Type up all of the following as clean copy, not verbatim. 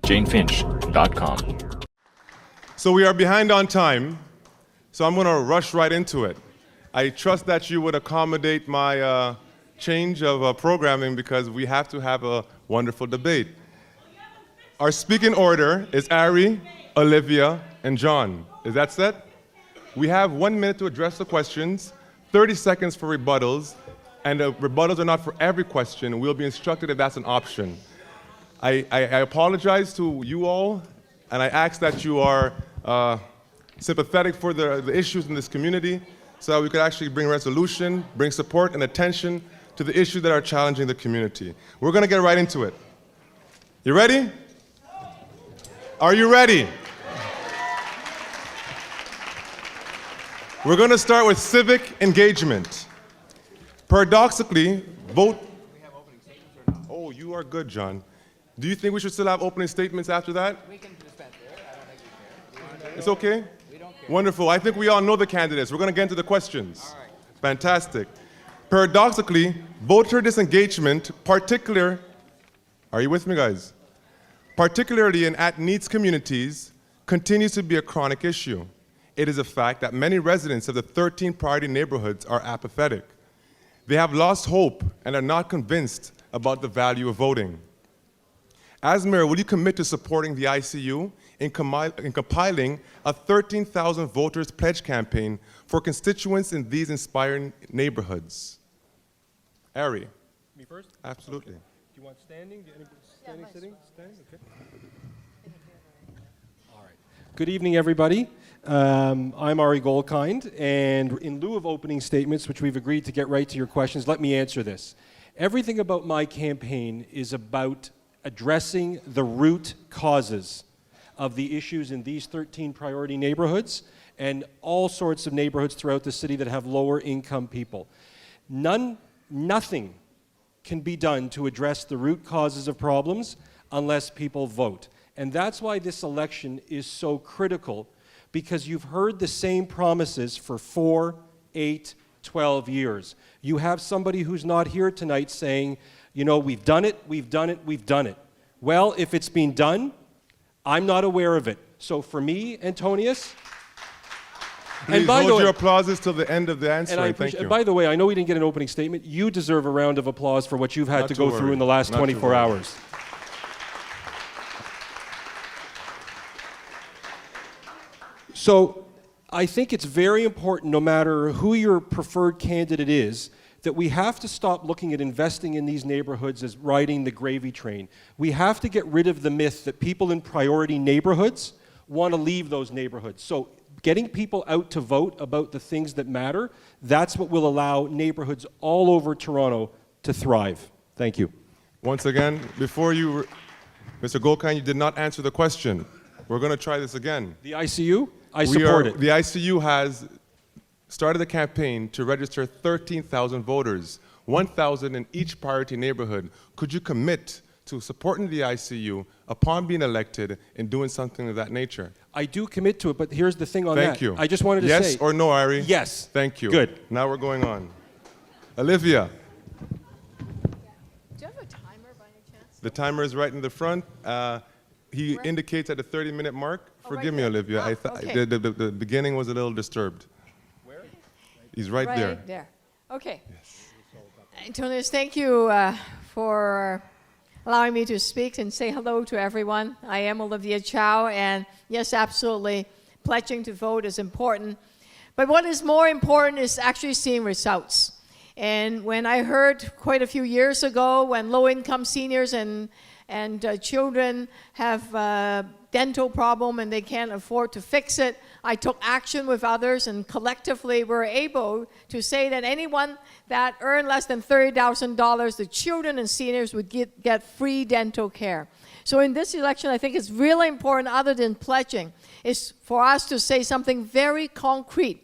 Jane-Finch.com. So we are behind on time, so I'm going to rush right into it. I trust that you would accommodate my change of programming because we have to have a wonderful debate. Our speaking order is Ari, Olivia, and John. Is that set? We have 1 minute to address the questions, 30 seconds for rebuttals, and rebuttals are not for every question. We'll be instructed if that's an option. I apologize to you all, and I ask that you are sympathetic for the issues in this community so that we could actually bring resolution, bring support and attention to the issues that are challenging the community. We're going to get right into it. You ready? Are you ready? We're going to start with civic engagement. Paradoxically, vote... We have opening statements or not? Oh, you are good, John. Do you think we should still have opening statements after that? We can dispense it. I don't think we care. It's okay? We don't care. Wonderful. I think we all know the candidates. We're going to get into the questions. All right. Fantastic. Paradoxically, voter disengagement, are you with me, guys? Particularly in at-needs communities, continues to be a chronic issue. It is a fact that many residents of the 13 priority neighborhoods are apathetic. They have lost hope and are not convinced about the value of voting. As mayor, will you commit to supporting the ICU in compiling a 13,000 voters pledge campaign for constituents in these inspiring neighborhoods? Ari. Me first? Absolutely. Okay. Do you want standing? Standing, sitting? Standing? Okay. All right. Good evening, everybody. I'm Ari Goldkind, and in lieu of opening statements, which we've agreed to get right to your questions, let me answer this. Everything about my campaign is about addressing the root causes of the issues in these 13 priority neighborhoods and all sorts of neighborhoods throughout the city that have lower income people. Nothing can be done to address the root causes of problems unless people vote. And that's why this election is so critical, because you've heard the same promises for 4, 8, 12 years. You have somebody who's not here tonight saying, you know, we've done it, we've done it, we've done it. Well, if it's been done, I'm not aware of it. So for me, Antonius, please hold your applauses till the end of the answer. Thank you. And by the way, I know we didn't get an opening statement. You deserve a round of applause for what you've had to go through in the last 24 hours. So I think it's very important, no matter who your preferred candidate is, that we have to stop looking at investing in these neighborhoods as riding the gravy train. We have to get rid of the myth that people in priority neighborhoods want to leave those neighborhoods. So getting people out to vote about the things that matter, that's what will allow neighborhoods all over Toronto to thrive. Thank you. Once again, before you, Mr. Goldkind, you did not answer the question. We're going to try this again. The ICU? I support it. The ICU has started a campaign to register 13,000 voters, 1,000 in each priority neighborhood. Could you commit to supporting the ICU upon being elected and doing something of that nature? I do commit to it, but here's the thing on that. Thank you. I just wanted to say... Yes or no, Ari? Yes. Thank you. Good. Now we're going on. Olivia. Do you have a timer by any chance? The timer is right in the front. He indicates at the 30-minute mark. Forgive me, Olivia. Okay. The beginning was a little disturbed. Where? He's right there. Right there. Okay. Yes. Antonius, thank you for allowing me to speak and say hello to everyone. I am Olivia Chow, and yes, absolutely, pledging to vote is important. But what is more important is actually seeing results. And when I heard quite a few years ago when low-income seniors and children have a dental problem and they can't afford to fix it, I took action with others, and collectively we're able to say that anyone that earned less than $30,000, the children and seniors would get free dental care. So in this election, I think it's really important, other than pledging, is for us to say something very concrete.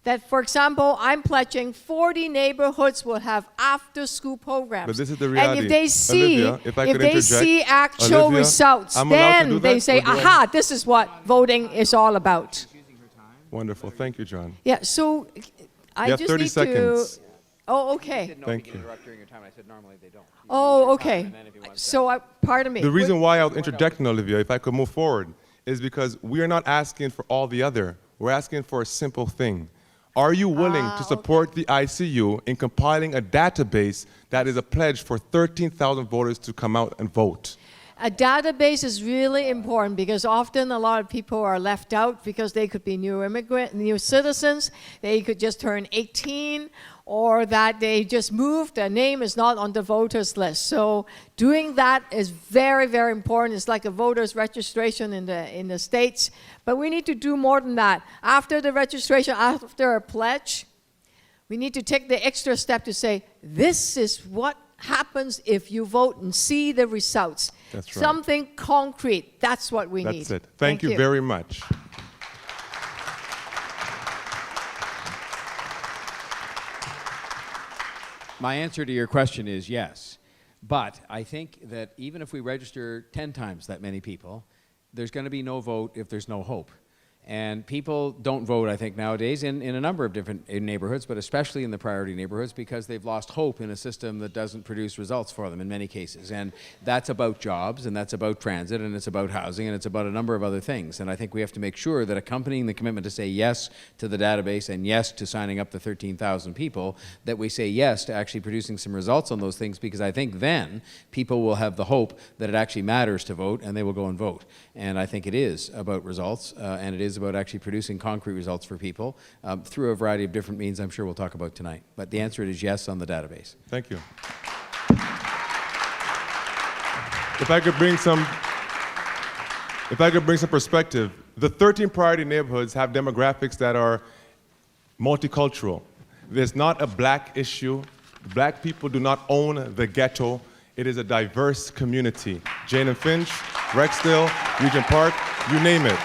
That, for example, I'm pledging 40 neighborhoods will have after-school programs. But this is the reality. And if they see, Olivia, actual results, then they say, aha, this is what voting is all about. Wonderful. Thank you, John. Yeah, so I have just 30 need seconds. Oh, I okay. said no, Thank he can you. interrupt during your time. I said normally they don't. You Oh, use your time, okay. and then if he wants So, pardon me. The reason why I was interjecting, Olivia, if I could move forward, is because we are not asking for all the other. We're asking for a simple thing. Are you willing to support the ICU in compiling a database that is a pledge for 13,000 voters to come out and vote? A database is really important because often a lot of people are left out because they could be new citizens, they could just turn 18, or that they just moved, their name is not on the voters list. So doing that is very, very important. It's like a voters registration in the States. But we need to do more than that. After the registration, after a pledge, we need to take the extra step to say, this is what happens if you vote and see the results. That's right. Something concrete. That's what we need. That's it. Thank you very much. My answer to your question is yes. But I think that even if we register 10 times that many people, there's going to be no vote if there's no hope. And people don't vote, I think, nowadays in a number of different neighborhoods, but especially in the priority neighborhoods, because they've lost hope in a system that doesn't produce results for them in many cases. And that's about jobs, and that's about transit, and it's about housing, and it's about a number of other things. And I think we have to make sure that accompanying the commitment to say yes to the database and yes to signing up the 13,000 people, that we say yes to actually producing some results on those things, because I think then people will have the hope that it actually matters to vote, and they will go and vote. And I think it is about results, and it is about actually producing concrete results for people through a variety of different means I'm sure we'll talk about tonight. But the answer is yes on the database. Thank you. If I could bring some perspective, the 13 priority neighborhoods have demographics that are multicultural. There's not a black issue. Black people do not own the ghetto. It is a diverse community. Jane-Finch, Rexdale, Regent Park, you name it.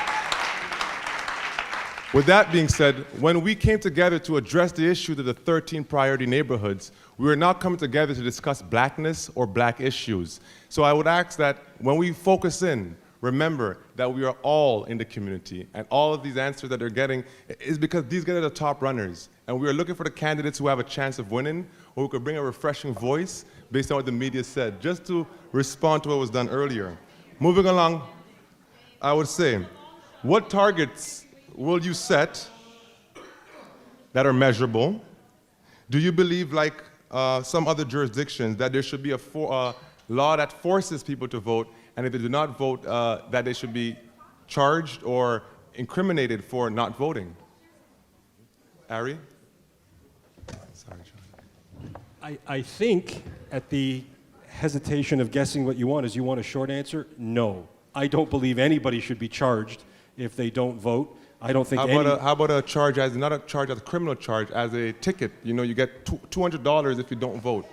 With that being said, when we came together to address the issue of the 13 priority neighborhoods, we were not coming together to discuss blackness or black issues. So I would ask that when we focus in, remember that we are all in the community, and all of these answers that they're getting is because these guys are the top runners, and we are looking for the candidates who have a chance of winning, or who could bring a refreshing voice based on what the media said, just to respond to what was done earlier. Moving along, I would say, what targets will you set that are measurable? Do you believe, like some other jurisdictions, that there should be a law that forces people to vote, and if they do not vote, that they should be charged or incriminated for not voting? Ari? Sorry, John. I think, at the hesitation of guessing what you want, is you want a short answer? No. I don't believe anybody should be charged if they don't vote. I don't think how about a charge as, not a charge as a criminal charge, as a ticket? You know, you get $200 if you don't vote.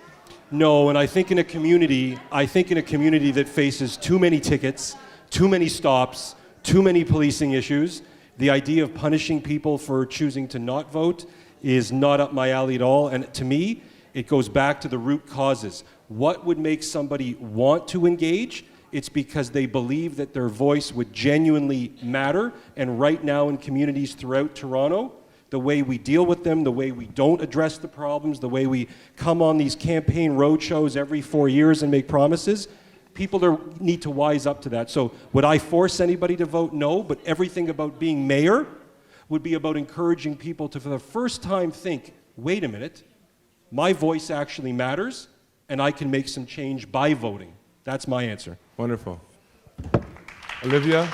No, and I think in a community that faces too many tickets, too many stops, too many policing issues, the idea of punishing people for choosing to not vote is not up my alley at all. And to me, it goes back to the root causes. What would make somebody want to engage? It's because they believe that their voice would genuinely matter. And right now in communities throughout Toronto, the way we deal with them, the way we don't address the problems, the way we come on these campaign roadshows every 4 years and make promises, people need to wise up to that. So would I force anybody to vote? No, but everything about being mayor would be about encouraging people to, for the first time, think, wait a minute, my voice actually matters, and I can make some change by voting. That's my answer. Wonderful. Olivia?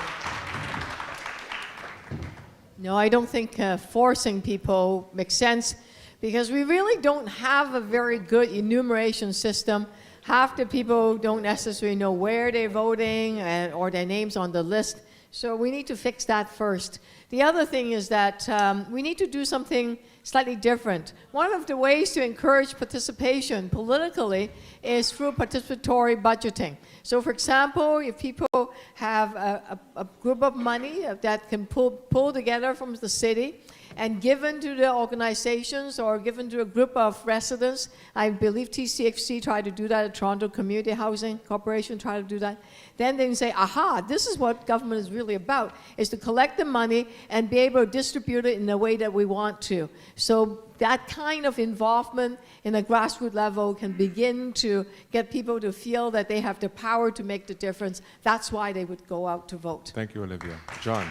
No, I don't think forcing people makes sense because we really don't have a very good enumeration system. Half the people don't necessarily know where they're voting or their names on the list. So we need to fix that first. The other thing is that we need to do something slightly different. One of the ways to encourage participation politically is through participatory budgeting. So for example, if people have a group of money that can pull together from the city, and given to the organizations or given to a group of residents. I believe TCFC tried to do that, at Toronto Community Housing Corporation tried to do that. Then they can say, aha, this is what government is really about, is to collect the money and be able to distribute it in the way that we want to. So that kind of involvement in a grassroots level can begin to get people to feel that they have the power to make the difference. That's why they would go out to vote. Thank you, Olivia. John.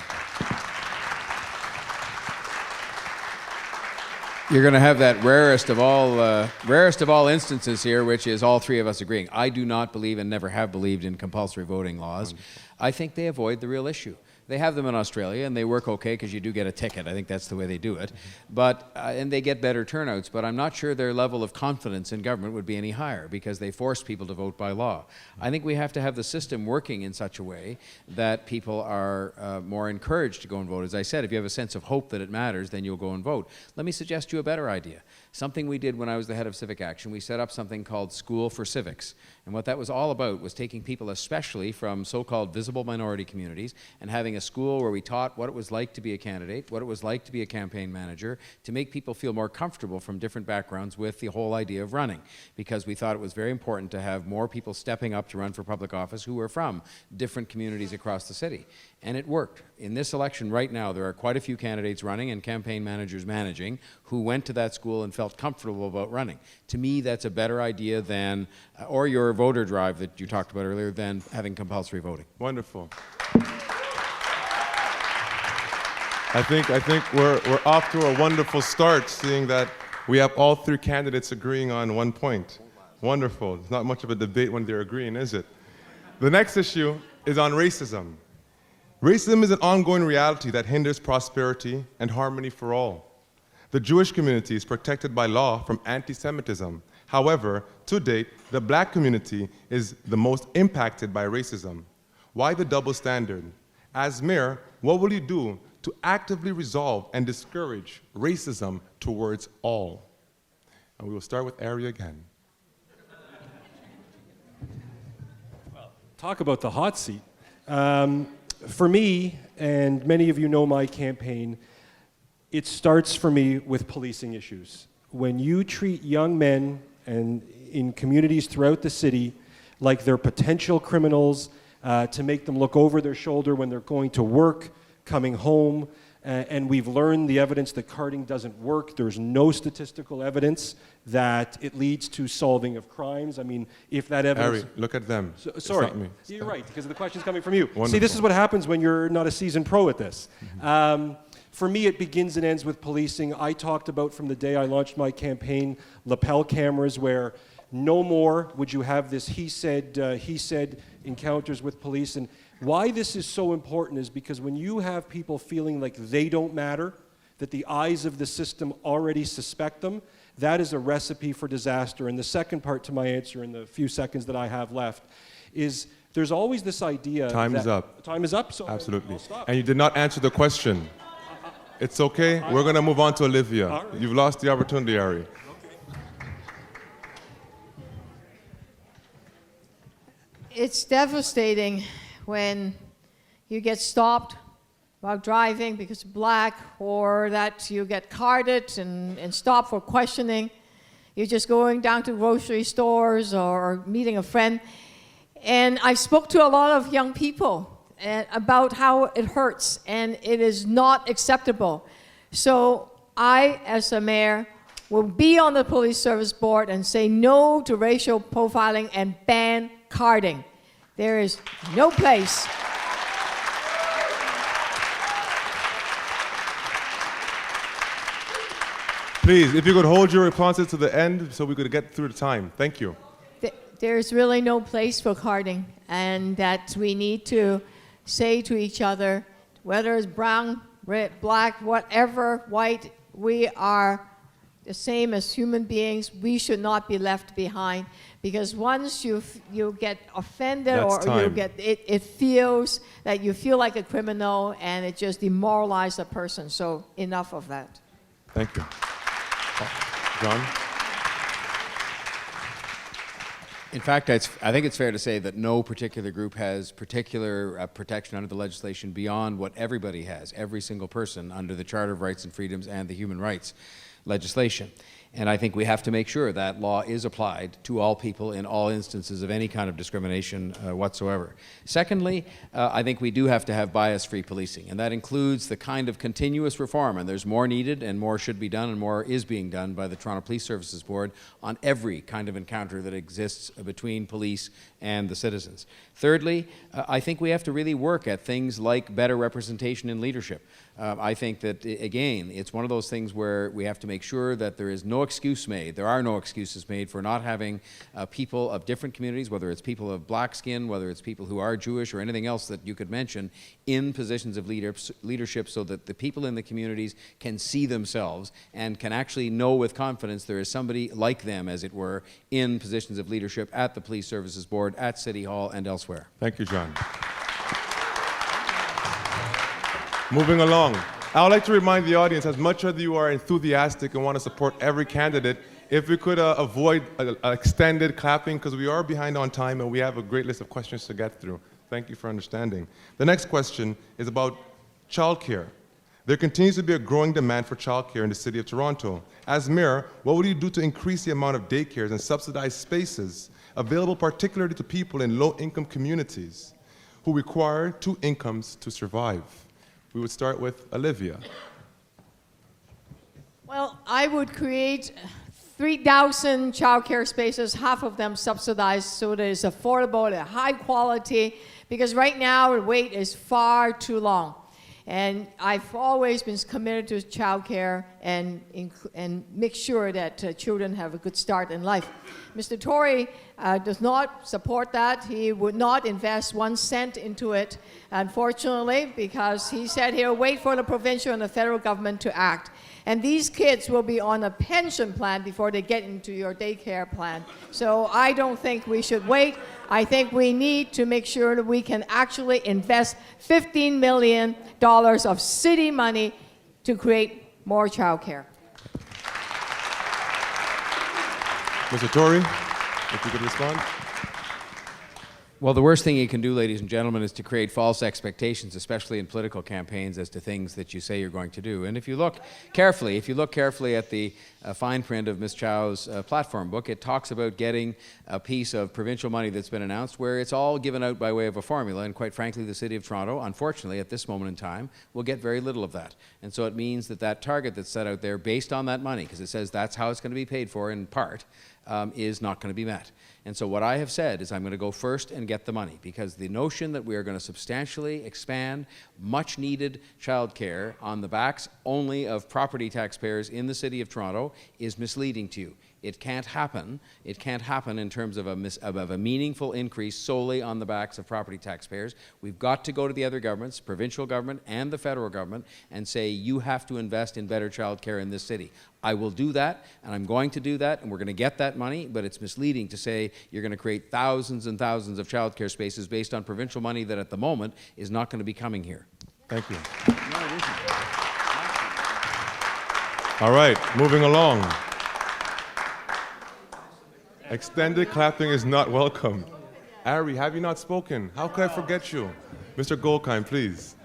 You're going to have that rarest of all instances here, which is all three of us agreeing. I do not believe and never have believed in compulsory voting laws. I think they avoid the real issue. They have them in Australia, and they work okay because you do get a ticket. I think that's the way they do it. But and they get better turnouts, but I'm not sure their level of confidence in government would be any higher because they force people to vote by law. I think we have to have the system working in such a way that people are more encouraged to go and vote. As I said, if you have a sense of hope that it matters, then you'll go and vote. Let me suggest you a better idea. Something we did when I was the head of Civic Action, we set up something called School for Civics. And what that was all about was taking people, especially from so-called visible minority communities, and having a school where we taught what it was like to be a candidate, what it was like to be a campaign manager, to make people feel more comfortable from different backgrounds with the whole idea of running. Because we thought it was very important to have more people stepping up to run for public office who were from different communities across the city. And it worked. In this election right now, there are quite a few candidates running and campaign managers managing who went to that school and felt comfortable about running. To me, that's a better idea than, or your voter drive that you talked about earlier, than having compulsory voting. Wonderful. I think we're off to a wonderful start, seeing that we have all three candidates agreeing on one point. Wonderful. It's not much of a debate when they're agreeing, is it? The next issue is on racism. Racism is an ongoing reality that hinders prosperity and harmony for all. The Jewish community is protected by law from anti-Semitism. However, to date, the black community is the most impacted by racism. Why the double standard? As mayor, what will you do to actively resolve and discourage racism towards all? And we will start with Ari again. Talk about the hot seat. For me, and many of you know my campaign, it starts for me with policing issues. When you treat young men and in communities throughout the city like they're potential criminals, to make them look over their shoulder when they're going to work, coming home, and we've learned the evidence that carding doesn't work. There's no statistical evidence that it leads to solving of crimes. I mean, if that evidence... Ari, look at them. Sorry, it's not me. You're right, because the question's coming from you. Wonderful. See, this is what happens when you're not a seasoned pro at this. For me, it begins and ends with policing. I talked about from the day I launched my campaign, lapel cameras, where no more would you have this he said encounters with police. And why this is so important is because when you have people feeling like they don't matter, that the eyes of the system already suspect them, that is a recipe for disaster. And the second part to my answer in the few seconds that I have left is there's always this idea Time is up. Time is up? So Absolutely. I'll stop. And you did not answer the question. It's okay. We're going to move on to Olivia. Right. You've lost the opportunity, Ari. It's devastating when you get stopped while driving because you're black, or that you get carded and stopped for questioning. You're just going down to grocery stores or meeting a friend. And I spoke to a lot of young people about how it hurts, and it is not acceptable. So I, as a mayor, will be on the police service board and say no to racial profiling and ban carding. There is no place. Please, if you could hold your responses to the end so we could get through the time. Thank you. There's really no place for carding, and that we need to say to each other, whether it's brown, red, black, whatever, white, we are the same as human beings. We should not be left behind, because once you get offended, That's or you time. get it feels that you feel like a criminal, and it just demoralizes a person. So enough of that. Thank you. John? In fact, I think it's fair to say that no particular group has particular protection under the legislation beyond what everybody has, every single person under the Charter of Rights and Freedoms and the human rights legislation. And I think we have to make sure that law is applied to all people in all instances of any kind of discrimination whatsoever. Secondly, I think we do have to have bias-free policing, and that includes the kind of continuous reform, and there's more needed and more should be done and more is being done by the Toronto Police Services Board on every kind of encounter that exists between police and the citizens. Thirdly, I think we have to really work at things like better representation in leadership. I think that, again, it's one of those things where we have to make sure that there is no excuse made. There are no excuses made for not having people of different communities, whether it's people of black skin, whether it's people who are Jewish or anything else that you could mention, in positions of leadership so that the people in the communities can see themselves and can actually know with confidence there is somebody like them, as it were, in positions of leadership at the Police Services Board, at City Hall, and elsewhere. Thank you, John. Moving along, I would like to remind the audience, as much as you are enthusiastic and want to support every candidate, if we could avoid extended clapping, because we are behind on time and we have a great list of questions to get through. Thank you for understanding. The next question is about childcare. There continues to be a growing demand for childcare in the City of Toronto. As mayor, what would you do to increase the amount of daycares and subsidized spaces available particularly to people in low-income communities who require two incomes to survive? We would start with Olivia. Well, I would create 3,000 childcare spaces, half of them subsidized, so that it's affordable, and high quality, because right now the wait is far too long. And I've always been committed to childcare and make sure that children have a good start in life. Mr. Tory does not support that. He would not invest 1 cent into it, unfortunately, because he said he'll wait for the provincial and the federal government to act. And these kids will be on a pension plan before they get into your daycare plan. So I don't think we should wait. I think we need to make sure that we can actually invest $15 million of city money to create more childcare. Mr. Tory, if you could respond. Well, the worst thing you can do, ladies and gentlemen, is to create false expectations, especially in political campaigns, as to things that you say you're going to do. And if you look carefully at the fine print of Ms. Chow's platform book, it talks about getting a piece of provincial money that's been announced where it's all given out by way of a formula. And quite frankly, the City of Toronto, unfortunately, at this moment in time, will get very little of that. And so it means that that target that's set out there based on that money, because it says that's how it's going to be paid for in part, is not going to be met. And so what I have said is I'm going to go first and get the money, because the notion that we are going to substantially expand much needed childcare on the backs only of property taxpayers in the City of Toronto is misleading to you. It can't happen. It can't happen in terms of a meaningful increase solely on the backs of property taxpayers. We've got to go to the other governments, provincial government and the federal government, and say you have to invest in better child care in this city. I will do that, and I'm going to do that, and we're going to get that money, but it's misleading to say you're going to create thousands and thousands of child care spaces based on provincial money that at the moment is not going to be coming here. Thank you. All right, moving along. Extended clapping is not welcome. Ari, have you not spoken? How could I forget you? Mr. Goldkind, please.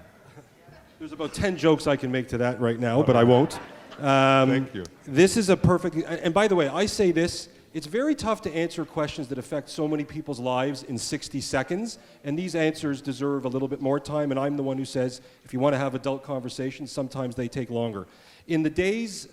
There's about 10 jokes I can make to that right now, but I won't. Thank you. This is a perfect, and by the way, I say this, it's very tough to answer questions that affect so many people's lives in 60 seconds, and these answers deserve a little bit more time, and I'm the one who says, if you want to have adult conversations, sometimes they take longer. In the days,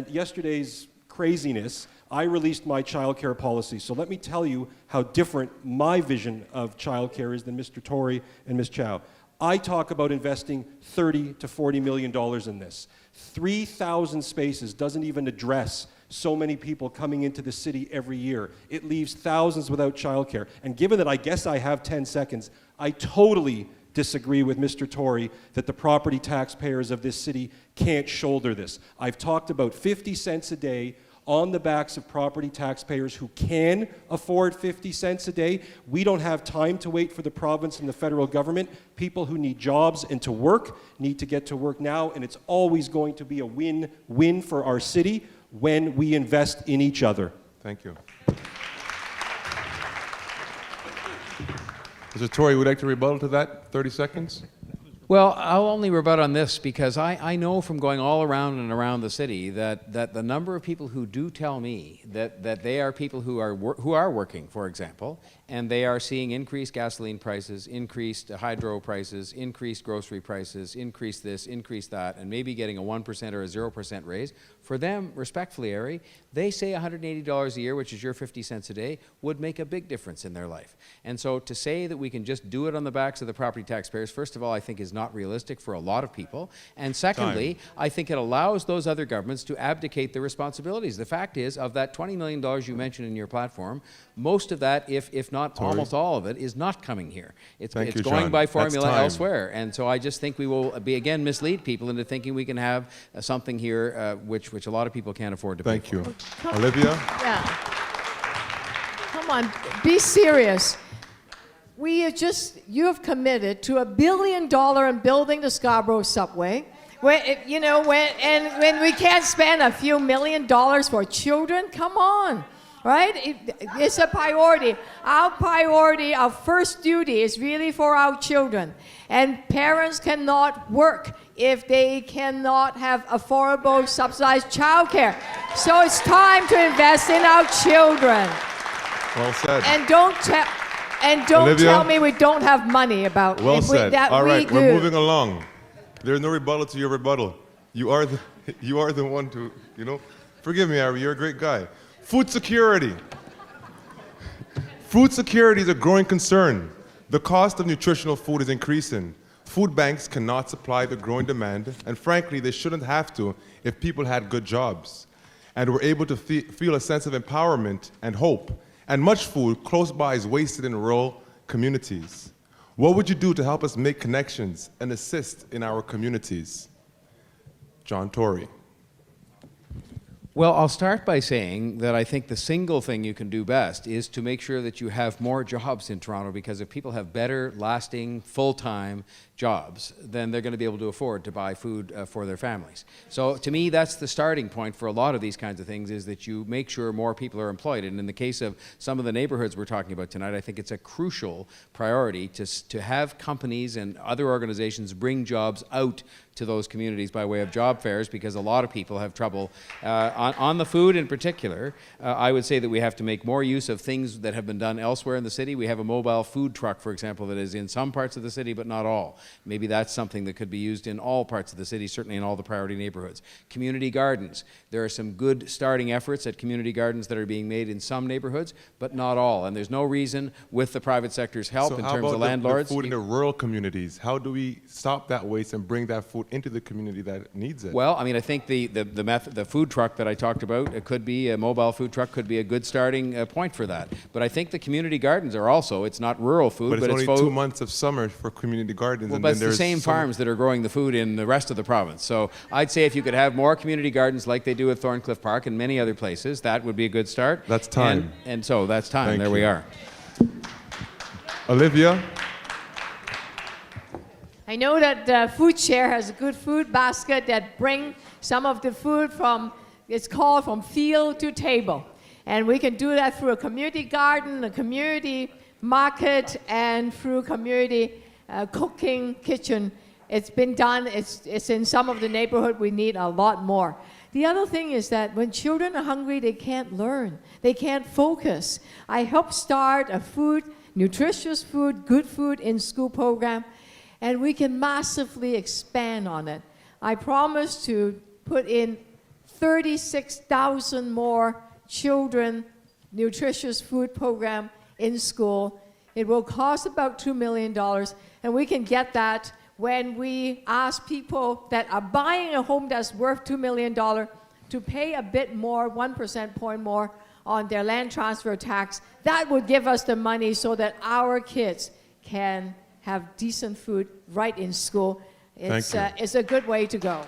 yesterday's craziness, I released my childcare policy. So let me tell you how different my vision of childcare is than Mr. Tory and Ms. Chow. I talk about investing $30 to $40 million in this. 3,000 spaces doesn't even address so many people coming into the city every year. It leaves thousands without childcare. And given that I guess I have 10 seconds, I totally disagree with Mr. Tory that the property taxpayers of this city can't shoulder this. I've talked about 50 cents a day on the backs of property taxpayers who can afford 50 cents a day. We don't have time to wait for the province and the federal government. People who need jobs and to work need to get to work now, and it's always going to be a win-win for our city when we invest in each other. Thank you. Mr. Tory, would you like to rebuttal to that? 30 seconds? Well, I'll only rebut on this because I know from going all around and around the city that the number of people who do tell me that they are people who are working, for example, and they are seeing increased gasoline prices, increased hydro prices, increased grocery prices, increased this, increased that, and maybe getting a 1% or a 0% raise. For them, respectfully, Ari, they say $180 a year, which is your 50 cents a day, would make a big difference in their life. And so to say that we can just do it on the backs of the property taxpayers, first of all, I think is not realistic for a lot of people. And secondly, I think it allows those other governments to abdicate their responsibilities. The fact is, of that $20 million you mentioned in your platform, most of that, if not almost all of it, is not coming here. It's Thank you, going John. by That's formula time. elsewhere. And so I just think we will, again, mislead people into thinking we can have something here which a lot of people can't afford to pay Thank for. you. Olivia? Yeah. Come on, be serious. You have committed to $1 billion in building the Scarborough subway. When we can't spend a few $1 million for children, come on, right? It's a priority. Our priority, our first duty is really for our children. And parents cannot work if they cannot have affordable, subsidized childcare. So it's time to invest in our children. Well said. And don't Olivia? tell me we don't have money about Well it. said. All right, We we're do. moving along. There's no rebuttal to your rebuttal. You are the one to, Forgive me, Ari, you're a great guy. Food security. Food security is a growing concern. The cost of nutritional food is increasing. Food banks cannot supply the growing demand, and frankly, they shouldn't have to if people had good jobs and were able to feel a sense of empowerment and hope. And much food close by is wasted in rural communities. What would you do to help us make connections and assist in our communities? John Tory. Well, I'll start by saying that I think the single thing you can do best is to make sure that you have more jobs in Toronto, because if people have better, lasting, full-time jobs, then they're going to be able to afford to buy food for their families. So to me, that's the starting point for a lot of these kinds of things, is that you make sure more people are employed. And in the case of some of the neighborhoods we're talking about tonight, I think it's a crucial priority to have companies and other organizations bring jobs out to those communities by way of job fairs, because a lot of people have trouble on the food in particular. I would say that we have to make more use of things that have been done elsewhere in the city. We have a mobile food truck, for example, that is in some parts of the city, but not all. Maybe that's something that could be used in all parts of the city, certainly in all the priority neighborhoods. Community gardens. There are some good starting efforts at community gardens that are being made in some neighborhoods, but not all. And there's no reason, with the private sector's help in terms of landlords. The food in the rural communities? How do we stop that waste and bring that food into the community that needs it? Well, I mean, I think the food truck that I talked about, it could be a mobile food truck, could be a good starting point for that. But I think the community gardens are also, it's not rural food, but it's only 2 months of summer for community gardens. Well, and but then it's the there's same farms that are growing the food in the rest of the province. So I'd say if you could have more community gardens like they do at Thorncliffe Park and many other places, that would be a good start. That's time. And so that's time. Thank There you. we are. Olivia? I know that Food Share has a good food basket that bring some of the food it's called from field to table. And we can do that through a community garden, a community market, and through community cooking kitchen. It's been done. It's in some of the neighborhood. We need a lot more. The other thing is that when children are hungry, they can't learn. They can't focus. I helped start a nutritious food, good food in school program, and we can massively expand on it. I promise to put in 36,000 more children nutritious food program in school. It will cost about $2 million, and we can get that when we ask people that are buying a home that's worth $2 million to pay a bit more, 1% point more on their land transfer tax. That would give us the money so that our kids can have decent food right in school. It's a good way to go.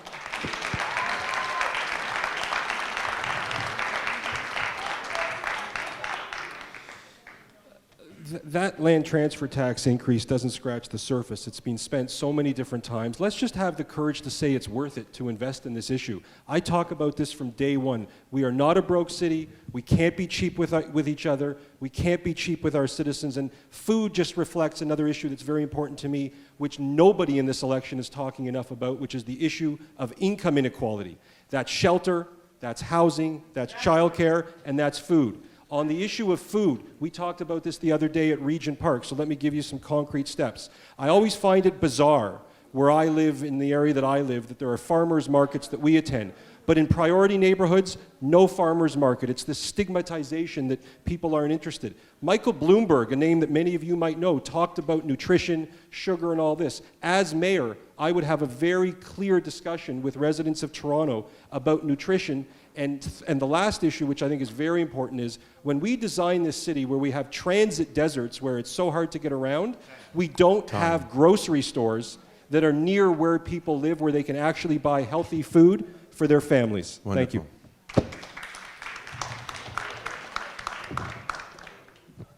That land transfer tax increase doesn't scratch the surface. It's been spent so many different times. Let's just have the courage to say it's worth it to invest in this issue. I talk about this from day one. We are not a broke city. We can't be cheap with each other. We can't be cheap with our citizens. And food just reflects another issue that's very important to me, which nobody in this election is talking enough about, which is the issue of income inequality. That's shelter, that's housing, that's childcare, and that's food. On the issue of food, we talked about this the other day at Regent Park, so let me give you some concrete steps. I always find it bizarre where I live, in the area that I live, that there are farmers markets that we attend. But in priority neighborhoods, no farmers market. It's this stigmatization that people aren't interested. Michael Bloomberg, a name that many of you might know, talked about nutrition, sugar, and all this. As mayor, I would have a very clear discussion with residents of Toronto about nutrition. And the last issue, which I think is very important, is when we design this city where we have transit deserts where it's so hard to get around, we don't have grocery stores that are near where people live, where they can actually buy healthy food for their families. Wonderful. Thank you.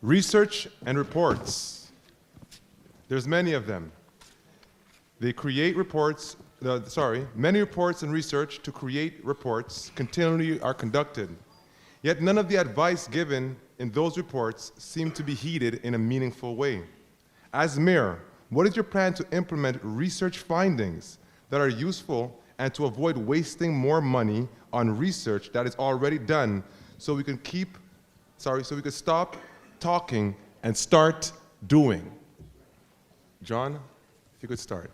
Research and reports. There's many of them. They create reports. Many reports and research to create reports continually are conducted. Yet none of the advice given in those reports seem to be heeded in a meaningful way. As mayor, what is your plan to implement research findings that are useful and to avoid wasting more money on research that is already done so we can stop talking and start doing? John, if you could start.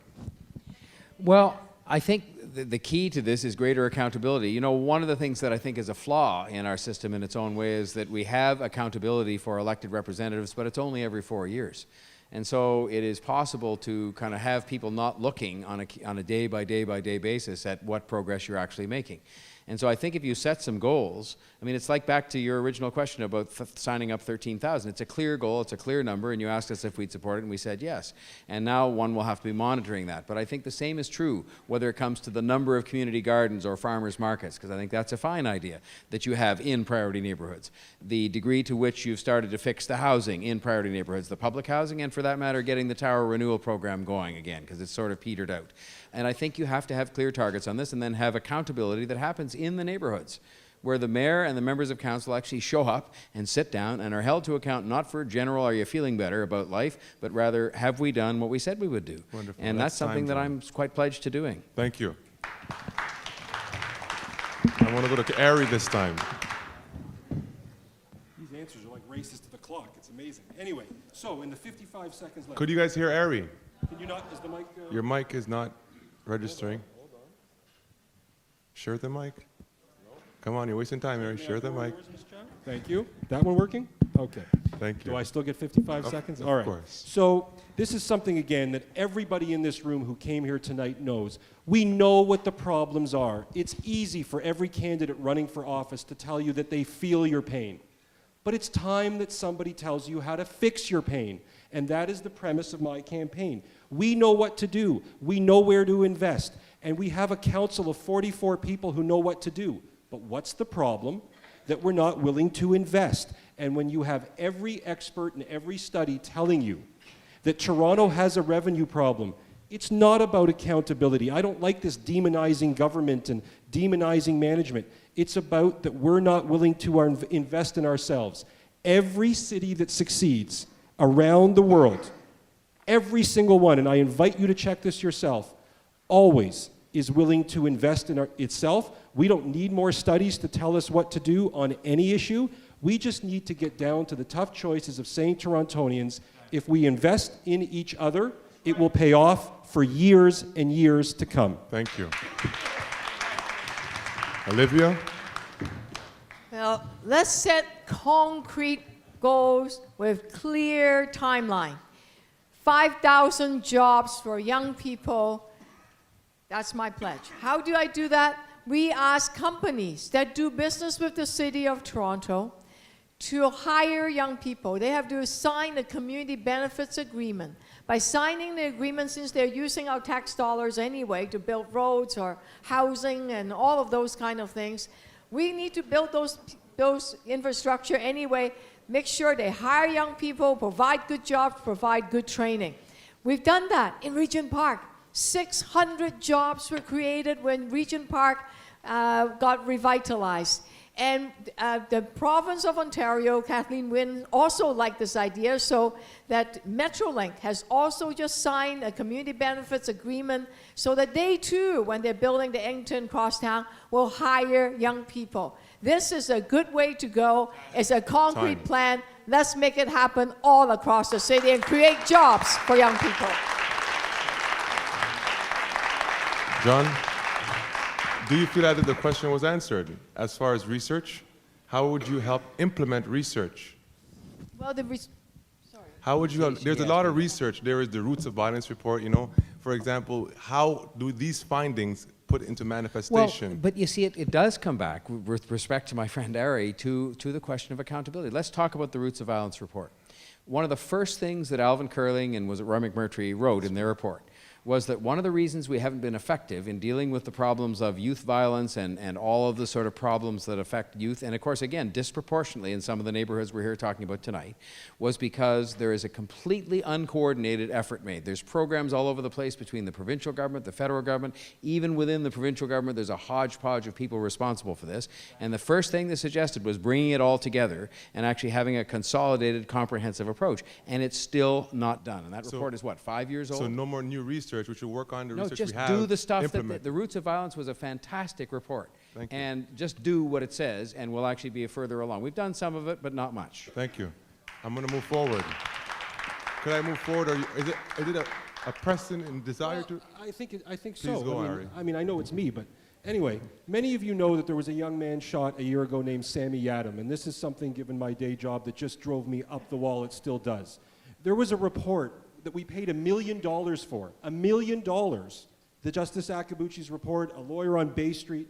Well, I think the key to this is greater accountability. You know, one of the things that I think is a flaw in our system in its own way is that we have accountability for elected representatives, but it's only every 4 years. And so it is possible to kind of have people not looking on a day-by-day basis at what progress you're actually making. And so I think if you set some goals, I mean, it's like back to your original question about signing up 13,000. It's a clear goal, it's a clear number, and you asked us if we'd support it, and we said yes. And now one will have to be monitoring that. But I think the same is true whether it comes to the number of community gardens or farmers markets, because I think that's a fine idea that you have in priority neighborhoods. The degree to which you've started to fix the housing in priority neighborhoods, the public housing, and for that matter, getting the tower renewal program going again, because it's sort of petered out. And I think you have to have clear targets on this and then have accountability that happens in the neighborhoods, where the mayor and the members of council actually show up and sit down and are held to account not for general are you feeling better about life, but rather have we done what we said we would do. Wonderful. And that's something that I'm quite pledged to doing. Thank you. I want to go to Ari this time. These answers are like races to the clock. It's amazing. Anyway, so in the 55 seconds left. Could you guys hear Ari? Can you not, is the mic... Your mic is not registering. Hold on. Share the mic. Come on, you're wasting time, Ari. Share the mic. Thank you. That one working? Okay. Thank you. Do I still get 55 seconds? All right. Of course. So this is something, again, that everybody in this room who came here tonight knows. We know what the problems are. It's easy for every candidate running for office to tell you that they feel your pain. But it's time that somebody tells you how to fix your pain. And that is the premise of my campaign. We know what to do. We know where to invest. And we have a council of 44 people who know what to do. But what's the problem? That we're not willing to invest. And when you have every expert and every study telling you that Toronto has a revenue problem, it's not about accountability. I don't like this demonizing government and demonizing management. It's about that we're not willing to invest in ourselves. Every city that succeeds around the world, every single one, and I invite you to check this yourself, always is willing to invest in itself. We don't need more studies to tell us what to do on any issue. We just need to get down to the tough choices of saying Torontonians, if we invest in each other, it will pay off for years and years to come. Thank you. Olivia? Well, let's set concrete goals with clear timeline. 5,000 jobs for young people. That's my pledge. How do I do that? We ask companies that do business with the City of Toronto to hire young people. They have to sign a community benefits agreement. By signing the agreement, since they're using our tax dollars anyway to build roads or housing and all of those kind of things, we need to build those infrastructure anyway. make sure they hire young people, provide good jobs, provide good training. We've done that in Regent Park. 600 jobs were created when Regent Park got revitalized. And the province of Ontario, Kathleen Wynne, also liked this idea, so that Metrolink has also just signed a community benefits agreement so that they too, when they're building the Eglinton Crosstown, will hire young people. This is a good way to go. It's a concrete plan. Let's make it happen all across the city and create jobs for young people. John, do you feel that the question was answered? As far as research, how would you help implement research? Well, How would you help? There's a lot of research. There is the Roots of Violence report, you know. For example, how do these findings put into manifestation? Well, but you see, it does come back, with respect to my friend Ari, to the question of accountability. Let's talk about the Roots of Violence report. One of the first things that Alvin Curling and was it Roy McMurtry wrote in their report was that one of the reasons we haven't been effective in dealing with the problems of youth violence and all of the sort of problems that affect youth, and of course, again, disproportionately in some of the neighborhoods we're here talking about tonight, was because there is a completely uncoordinated effort made. There's programs all over the place between the provincial government, the federal government, even within the provincial government, there's a hodgepodge of people responsible for this. And the first thing they suggested was bringing it all together and actually having a consolidated, comprehensive approach. And it's still not done. And that report is what, 5 years old? So no more new research. We should work on the research just we have. do the stuff implement. that the Roots of Violence was a fantastic report. Thank you. And just do what it says, and we'll actually be further along. We've done some of it, but not much. Thank you. I'm going to move forward. Could I move forward? Or is it a pressing and desire to? I think Please so. go, Ari. I mean, I know it's me, but anyway, many of you know that there was a young man shot a year ago named Sammy Yadam, and this is something, given my day job, that just drove me up the wall. It still does. There was a report that we paid $1 million for. $1 million. The Justice Akabuchi's report, a lawyer on Bay Street.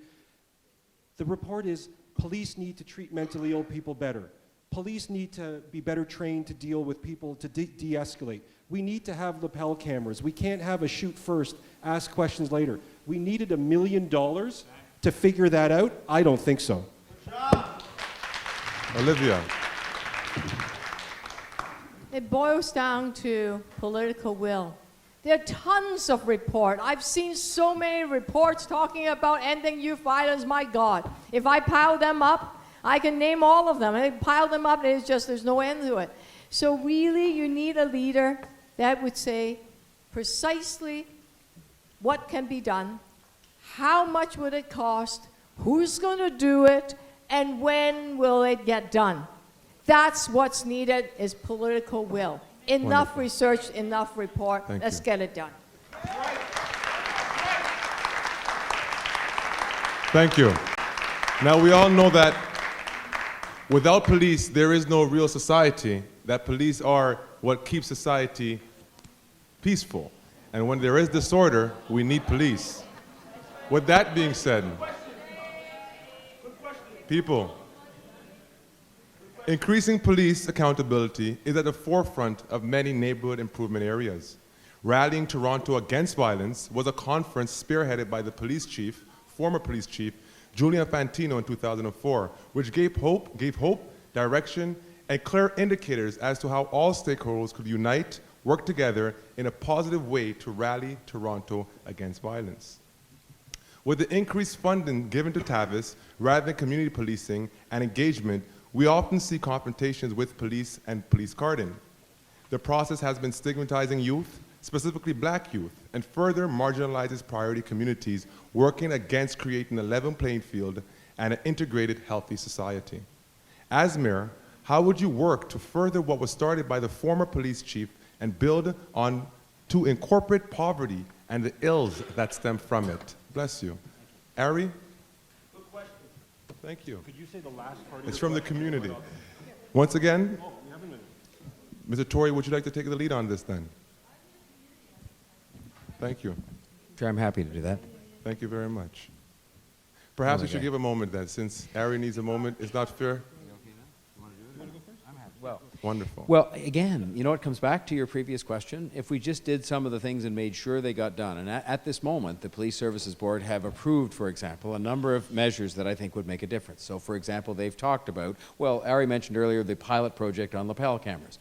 The report is police need to treat mentally ill people better. Police need to be better trained to deal with people, to de-escalate. We need to have lapel cameras. We can't have a shoot first, ask questions later. We needed $1 million to figure that out? I don't think so. Olivia. It boils down to political will. There are tons of reports. I've seen so many reports talking about ending youth violence. My God, if I pile them up, I can name all of them. I pile them up, and it's just there's no end to it. So really, you need a leader that would say precisely what can be done, how much would it cost, who's going to do it, and when will it get done. That's what's needed is political will. Enough Wonderful. research, enough report. Thank Let's you. get it done. Thank you. Now, we all know that without police, there is no real society, that police are what keeps society peaceful. And when there is disorder, we need police. With that being said, people, increasing police accountability is at the forefront of many neighborhood improvement areas. Rallying Toronto Against Violence was a conference spearheaded by the police chief, former police chief, Julian Fantino in 2004, which gave hope, direction, and clear indicators as to how all stakeholders could unite, work together in a positive way to rally Toronto against violence. With the increased funding given to TAVIS, rather than community policing and engagement, we often see confrontations with police and police carding. The process has been stigmatizing youth, specifically black youth, and further marginalizes priority communities, working against creating a level playing field and an integrated, healthy society. As mayor, how would you work to further what was started by the former police chief and build on to incorporate poverty and the ills that stem from it? Bless you. Ari? Good question. Thank you. Could you say the last part? It's from the community. Once again, Oh, we have a minute. Mr. Tory, would you like to take the lead on this then? Thank you. Sure, I'm happy to do that. Thank you very much. Perhaps we should give a moment then, since Ari needs a moment. It's not fair. Well, Wonderful. Well, again, you know, it comes back to your previous question. If we just did some of the things and made sure they got done, and at this moment, the Police Services Board have approved, for example, a number of measures that I think would make a difference. So, for example, they've talked about, well, Ari mentioned earlier the pilot project on lapel cameras.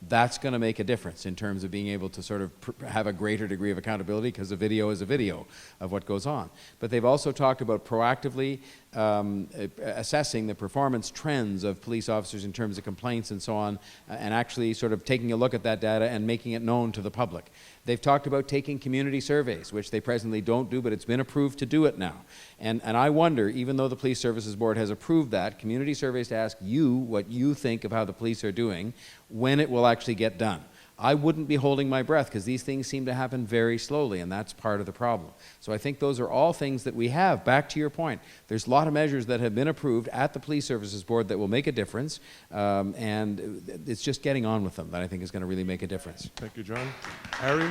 That's going to make a difference in terms of being able to sort of have a greater degree of accountability, because a video is a video of what goes on. But they've also talked about proactively assessing the performance trends of police officers in terms of complaints and so on, and actually sort of taking a look at that data and making it known to the public. They've talked about taking community surveys, which they presently don't do, but it's been approved to do it now. And I wonder, even though the Police Services Board has approved that, community surveys to ask you what you think of how the police are doing, when it will actually get done. I wouldn't be holding my breath, because these things seem to happen very slowly, and that's part of the problem. So I think those are all things that we have. Back to your point, there's a lot of measures that have been approved at the Police Services Board that will make a difference, and it's just getting on with them that I think is going to really make a difference. Thank you, John. Harry?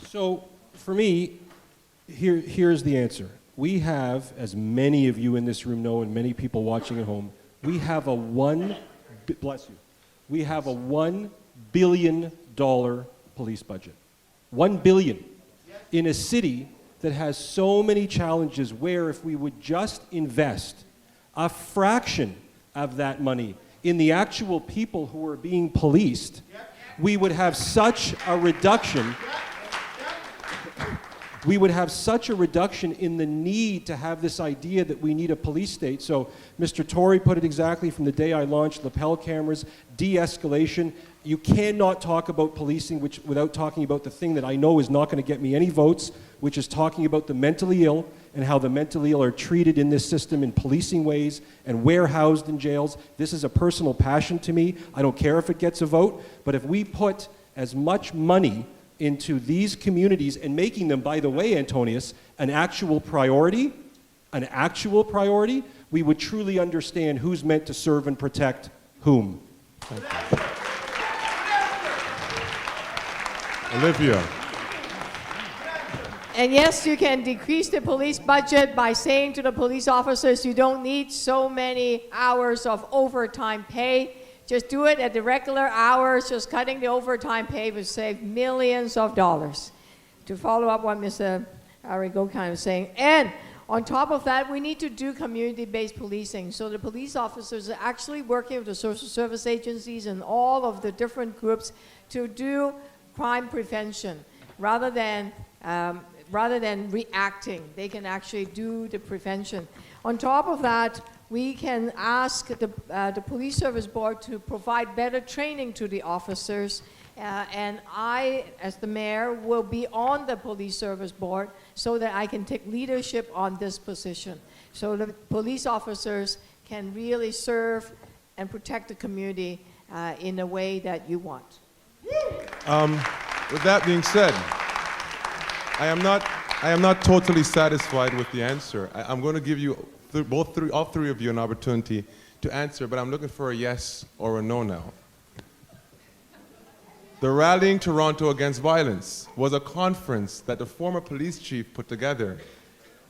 So, for me, here's the answer. We have, as many of you in this room know and many people watching at home, we have a we have a $1 billion police budget. $1 billion. In a city that has so many challenges, where if we would just invest a fraction of that money in the actual people who are being policed, we would have such a reduction. We would have such a reduction in the need to have this idea that we need a police state. So Mr. Tory put it exactly from the day I launched lapel cameras, de-escalation. You cannot talk about policing without talking about the thing that I know is not going to get me any votes, which is talking about the mentally ill and how the mentally ill are treated in this system in policing ways and warehoused in jails. This is a personal passion to me. I don't care if it gets a vote, but if we put as much money into these communities and making them, by the way, Antonius, an actual priority, we would truly understand who's meant to serve and protect whom. Olivia. And yes, you can decrease the police budget by saying to the police officers, you don't need so many hours of overtime pay. Just do it at the regular hours. Just cutting the overtime pay would save millions of dollars. To follow up what Mr. Ari Goldkind was saying. And on top of that, we need to do community-based policing. So the police officers are actually working with the social service agencies and all of the different groups to do crime prevention rather than reacting. They can actually do the prevention. On top of that, we can ask the Police Service Board to provide better training to the officers, and I, as the mayor, will be on the Police Service Board so that I can take leadership on this position. So the police officers can really serve and protect the community in a way that you want. With that being said, I am not totally satisfied with the answer. I'm going to give you all three of you an opportunity to answer, but I'm looking for a yes or a no now. The Rallying Toronto Against Violence was a conference that the former police chief put together.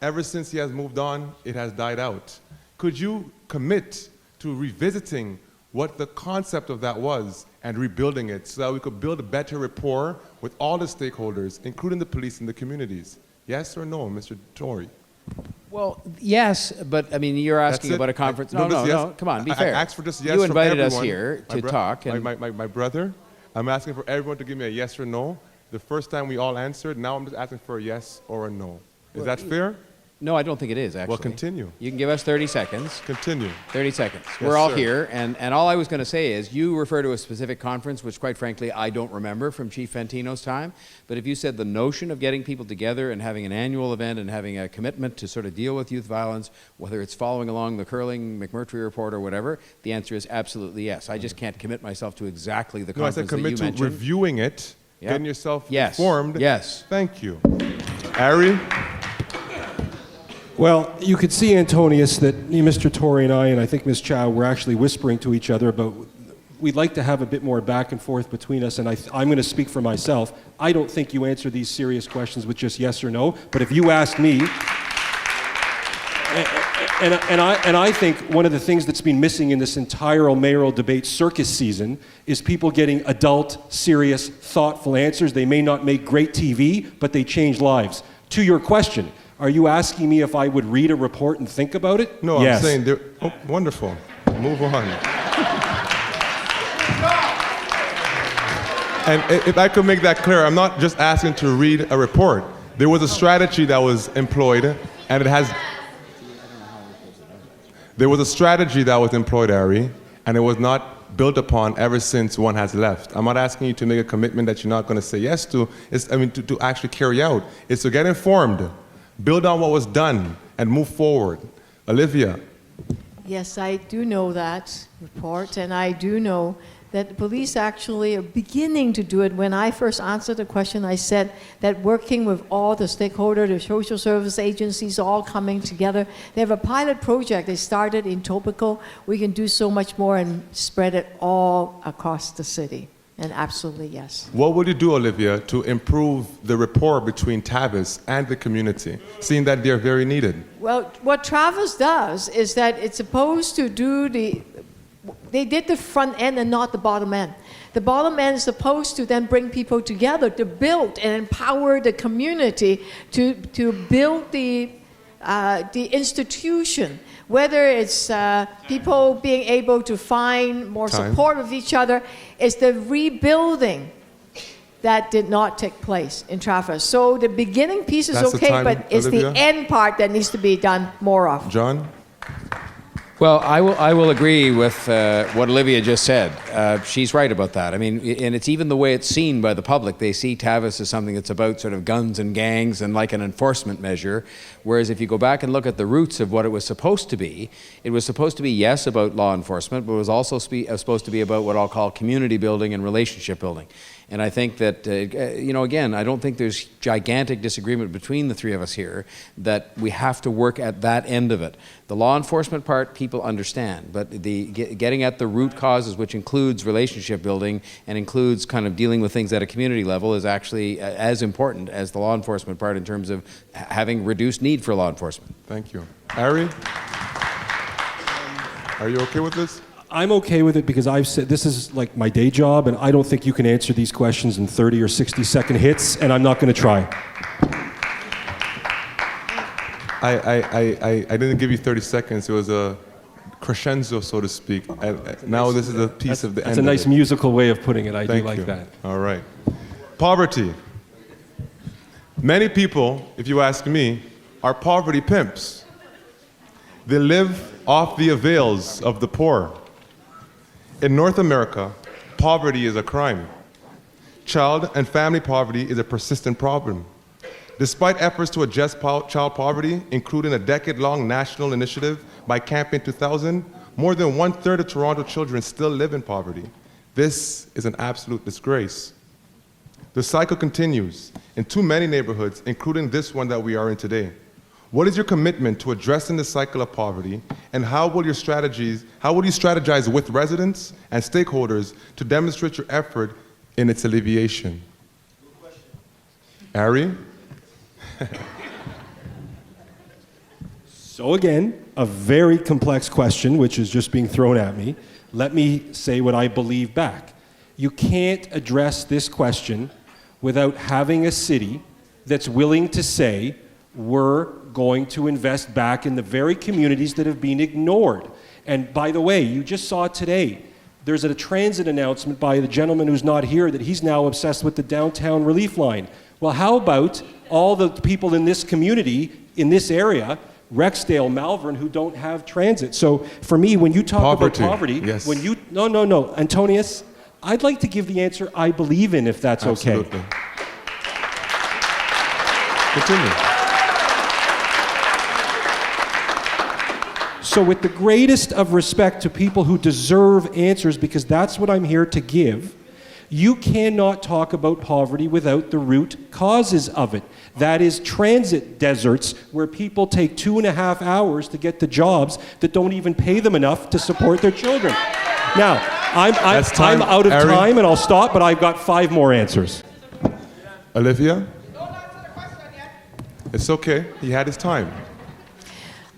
Ever since he has moved on, it has died out. Could you commit to revisiting what the concept of that was and rebuilding it so that we could build a better rapport with all the stakeholders, including the police and the communities? Yes or no, Mr. Tory? Well, yes, but I mean, you're asking about a conference. No, come on, be fair. I asked for just yes You invited from everyone. us here to talk. And my brother, I'm asking for everyone to give me a yes or no. The first time we all answered, now I'm just asking for a yes or a no. Is that fair? no, I don't think it is, actually. Well, continue. You can give us 30 seconds. Continue. 30 seconds. Yes, We're all sir. here, and all I was going to say is you refer to a specific conference, which quite frankly I don't remember from Chief Fantino's time, but if you said the notion of getting people together and having an annual event and having a commitment to sort of deal with youth violence, whether it's following along the Curling McMurtry report or whatever, the answer is absolutely yes. I just can't commit myself to exactly the No, I conference said commit that to you mentioned. reviewing it, Yep. getting yourself Yes. informed. Yes. Thank you. Ari? Well, you could see, Antonius, that Mr. Tory and I think Ms. Chow, were actually whispering to each other about we'd like to have a bit more back and forth between us, and I'm going to speak for myself. I don't think you answer these serious questions with just yes or no, but if you ask me, And I think one of the things that's been missing in this entire mayoral debate circus season is people getting adult, serious, thoughtful answers. They may not make great TV, but they change lives. To your question, are you asking me if I would read a report and think about it? No, yes. I'm saying they're wonderful. Move on. And if I could make that clear, I'm not just asking to read a report. There was a strategy that was employed, and it has. There was a strategy that was employed, Ari, and it was not built upon ever since one has left. I'm not asking you to make a commitment that you're not going to say yes to. To actually carry out. It's to get informed, build on what was done, and move forward. Olivia. Yes, I do know that report, and I do know that the police actually are beginning to do it. When I first answered the question, I said that working with all the stakeholders, the social service agencies, all coming together, they have a pilot project. They started in Topical. We can do so much more and spread it all across the city. And absolutely, yes. What will you do, Olivia, to improve the rapport between Tavis and the community, seeing that they're very needed? Well, what Travis does is that it's supposed to do they did the front end and not the bottom end. The bottom end is supposed to then bring people together to build and empower the community to build the institution, whether it's people being able to find more support of each other. It's the rebuilding that did not take place in Travis. So the beginning piece is okay, but it's Olivia? the end part that needs to be done more of. John? Well, I will agree with what Olivia just said. She's right about that. I mean, and it's even the way it's seen by the public. They see Tavis as something that's about sort of guns and gangs and like an enforcement measure. Whereas if you go back and look at the roots of what it was supposed to be, it was supposed to be, yes, about law enforcement, but it was also supposed to be about what I'll call community building and relationship building. And I think that, again, I don't think there's gigantic disagreement between the three of us here that we have to work at that end of it. The law enforcement part, people understand, but the getting at the root causes, which includes relationship building and includes kind of dealing with things at a community level, is actually as important as the law enforcement part in terms of having reduced need for law enforcement. Thank you. Ari? Are you okay with this? I'm okay with it because I've said this is like my day job, and I don't think you can answer these questions in 30 or 60-second hits, and I'm not going to try. I didn't give you 30 seconds. It was a crescendo, so to speak. Now this is a piece of the end. That's a nice musical way of putting it. I do like you. that. All right. Poverty. Many people, if you ask me, are poverty pimps. They live off the avails of the poor. In North America, poverty is a crime. Child and family poverty is a persistent problem. Despite efforts to address child poverty, including a decade-long national initiative by Campaign 2000, more than 1/3 of Toronto children still live in poverty. This is an absolute disgrace. The cycle continues in too many neighborhoods, including this one that we are in today. What is your commitment to addressing the cycle of poverty, and how will you strategize with residents and stakeholders to demonstrate your effort in its alleviation? Ari? So again, a very complex question, which is just being thrown at me. Let me say what I believe back. You can't address this question without having a city that's willing to say, we're going to invest back in the very communities that have been ignored. And by the way, you just saw today, there's a transit announcement by the gentleman who's not here that he's now obsessed with the downtown relief line. Well, how about all the people in this community, in this area, Rexdale, Malvern, who don't have transit? So for me, when you talk about poverty, yes. when you, no, Antonius, I'd like to give the answer I believe in, if that's Absolutely. Okay. Continue. So with the greatest of respect to people who deserve answers, because that's what I'm here to give, you cannot talk about poverty without the root causes of it. That is transit deserts where people take 2.5 hours to get to jobs that don't even pay them enough to support their children. Now, I'm out of time and I'll stop, but I've got 5 more answers. Olivia? It's okay. He had his time.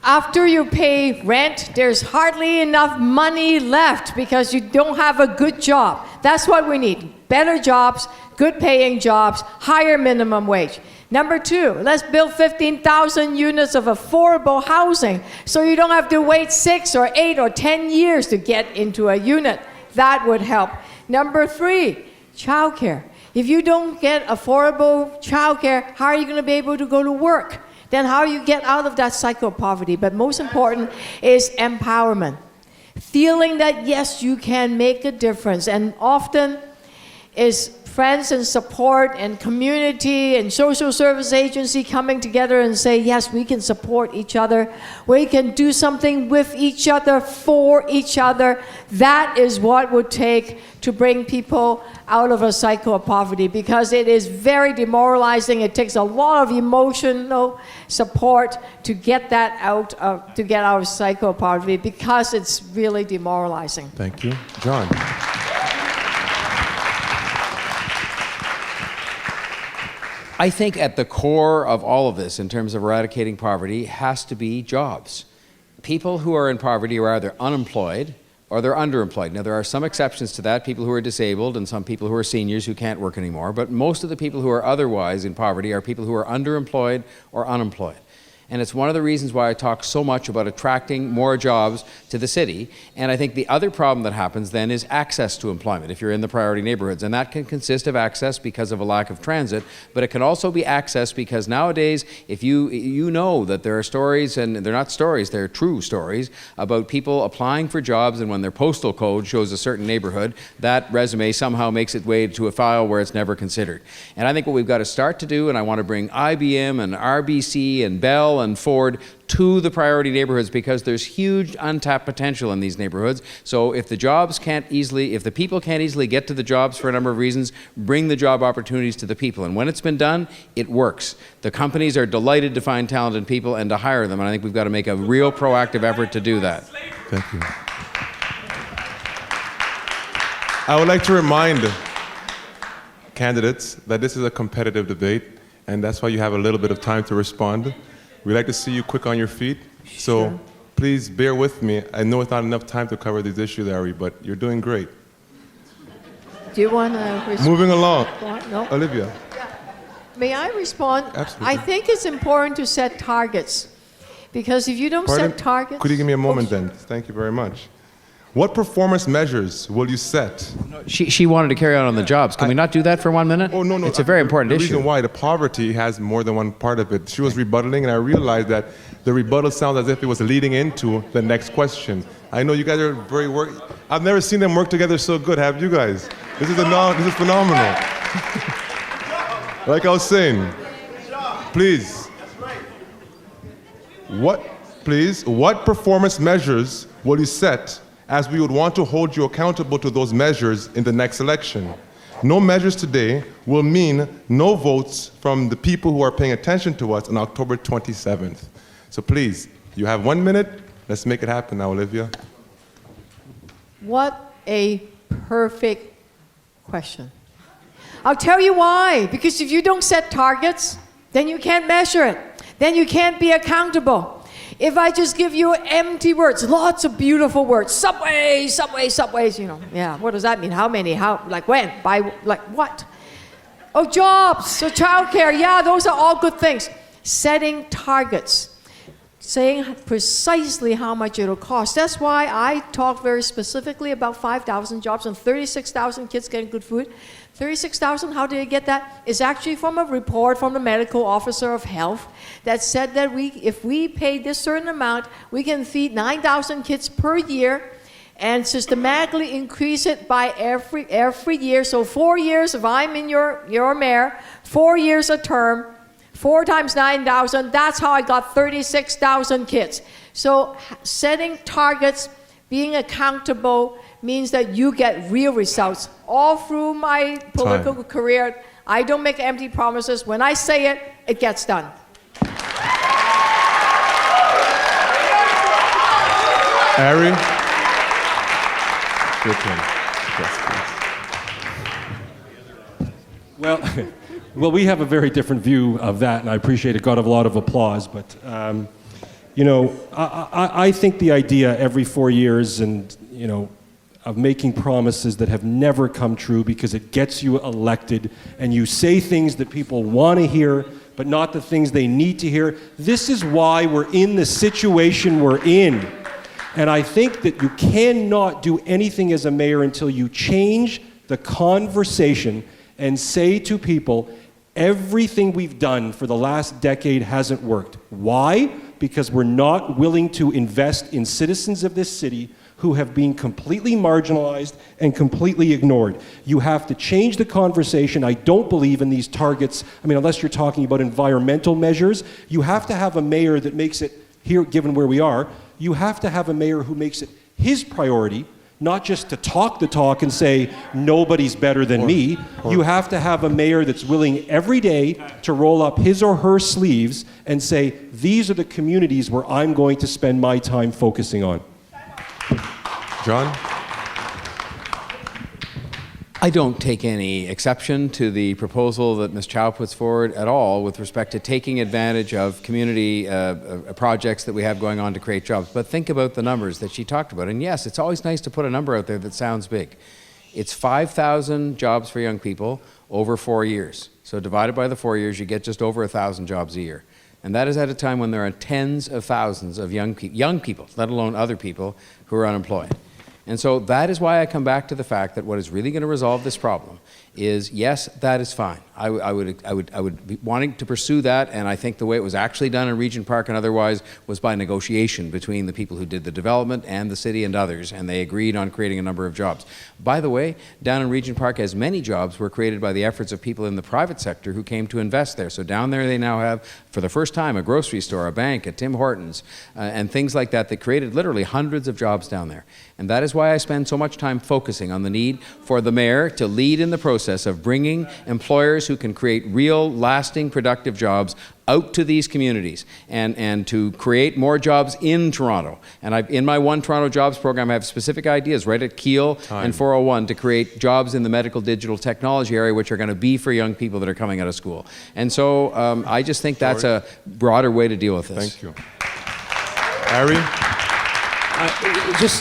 After you pay rent, there's hardly enough money left because you don't have a good job. That's what we need. Better jobs, good paying jobs, higher minimum wage. Number 2, let's build 15,000 units of affordable housing so you don't have to wait 6 or 8 or 10 years to get into a unit. That would help. Number 3, childcare. If you don't get affordable childcare, how are you going to be able to go to work? Then how you get out of that cycle of poverty? But most important is empowerment. Feeling that, yes, you can make a difference. And often is friends and support and community and social service agency coming together and say, yes, we can support each other. We can do something with each other, for each other. That is what would take to bring people out of a cycle of poverty, because it is very demoralizing. It takes a lot of emotional support to get that out of cycle of poverty, because it's really demoralizing. Thank you. John. I think at the core of all of this, in terms of eradicating poverty, has to be jobs. People who are in poverty are either unemployed or they're underemployed. Now, there are some exceptions to that, people who are disabled and some people who are seniors who can't work anymore, but most of the people who are otherwise in poverty are people who are underemployed or unemployed. And it's one of the reasons why I talk so much about attracting more jobs to the city. And I think the other problem that happens then is access to employment if you're in the priority neighborhoods. And that can consist of access because of a lack of transit, but it can also be access because nowadays, if you know that there are stories, and they're not stories, they're true stories, about people applying for jobs, and when their postal code shows a certain neighborhood, that resume somehow makes its way to a file where it's never considered. And I think what we've got to start to do, and I want to bring IBM and RBC and Bell and Ford to the priority neighborhoods, because there's huge untapped potential in these neighborhoods. So if the people can't easily get to the jobs for a number of reasons, bring the job opportunities to the people. And when it's been done, it works. The companies are delighted to find talented people and to hire them, and I think we've got to make a real proactive effort to do that. Thank you. I would like to remind candidates that this is a competitive debate, and that's why you have a little bit of time to respond. We'd like to see you quick on your feet. Sure. So please bear with me. I know it's not enough time to cover these issues, Ari, but you're doing great. Do you want to respond? Moving along. No? Olivia. May I respond? Absolutely. I think it's important to set targets, because if you don't Pardon? set targets... Could you give me a moment then? Thank you very much. What performance measures will you set? She wanted to carry on the jobs. Can we not do that for 1 minute? Oh, no. It's a very important issue. The reason why, the poverty has more than one part of it. She was rebuttaling, and I realized that the rebuttal sounds as if it was leading into the next question. I know you guys are very I've never seen them work together so good, have you guys? This is phenomenal. Like I was saying, what performance measures will you set, as we would want to hold you accountable to those measures in the next election? No measures today will mean no votes from the people who are paying attention to us on October 27th. So please, you have 1 minute. Let's make it happen now, Olivia. What a perfect question. I'll tell you why. Because if you don't set targets, then you can't measure it. Then you can't be accountable. If I just give you empty words, lots of beautiful words, subways, what does that mean? How many? How? Like when? By like what? Oh, jobs, so childcare, those are all good things. Setting targets, saying precisely how much it'll cost. That's why I talk very specifically about 5,000 jobs and 36,000 kids getting good food. 36,000, how did I get that? It's actually from a report from the medical officer of health that said that if we pay this certain amount, we can feed 9,000 kids per year and systematically increase it by every year. So 4 years, if I'm in your mayor, 4 years a term, 4 times 9,000, that's how I got 36,000 kids. So setting targets, being accountable, means that you get real results. All through my political career, I don't make empty promises. When I say it, it gets done. Ari? Your turn. Yes, Well, we have a very different view of that, and I appreciate it got a lot of applause, but You know, I think the idea every 4 years and, you know, of making promises that have never come true because it gets you elected and you say things that people want to hear but not the things they need to hear. This is why we're in the situation we're in. And I think that you cannot do anything as a mayor until you change the conversation and say to people, everything we've done for the last decade hasn't worked. Why? Because we're not willing to invest in citizens of this city who have been completely marginalized and completely ignored. You have to change the conversation. I don't believe in these targets. I mean, unless you're talking about environmental measures, you have to have a mayor that makes it, here, given where we are, you have to have a mayor who makes it his priority, not just to talk the talk and say, nobody's better than me. You have to have a mayor that's willing every day to roll up his or her sleeves and say, these are the communities where I'm going to spend my time focusing on. John? I don't take any exception to the proposal that Ms. Chow puts forward at all with respect to taking advantage of community projects that we have going on to create jobs. But think about the numbers that she talked about. And yes, it's always nice to put a number out there that sounds big. It's 5,000 jobs for young people over 4 years. So divided by the 4 years, you get just over 1,000 jobs a year. And that is at a time when there are tens of thousands of young people, let alone other people, who are unemployed. And so that is why I come back to the fact that what is really going to resolve this problem is, yes, that is fine. I would be wanting to pursue that, and I think the way it was actually done in Regent Park and otherwise was by negotiation between the people who did the development and the city and others, and they agreed on creating a number of jobs. By the way, down in Regent Park, as many jobs were created by the efforts of people in the private sector who came to invest there. So down there they now have, for the first time, a grocery store, a bank, a Tim Hortons, and things like that that created literally hundreds of jobs down there. And that is why I spend so much time focusing on the need for the mayor to lead in the process of bringing employers who can create real, lasting, productive jobs out to these communities and to create more jobs in Toronto. And in my One Toronto Jobs program, I have specific ideas right at Keele and 401 to create jobs in the medical digital technology area, which are going to be for young people that are coming out of school. And so I just think that's a broader way to deal with this. Thank you. Harry? Just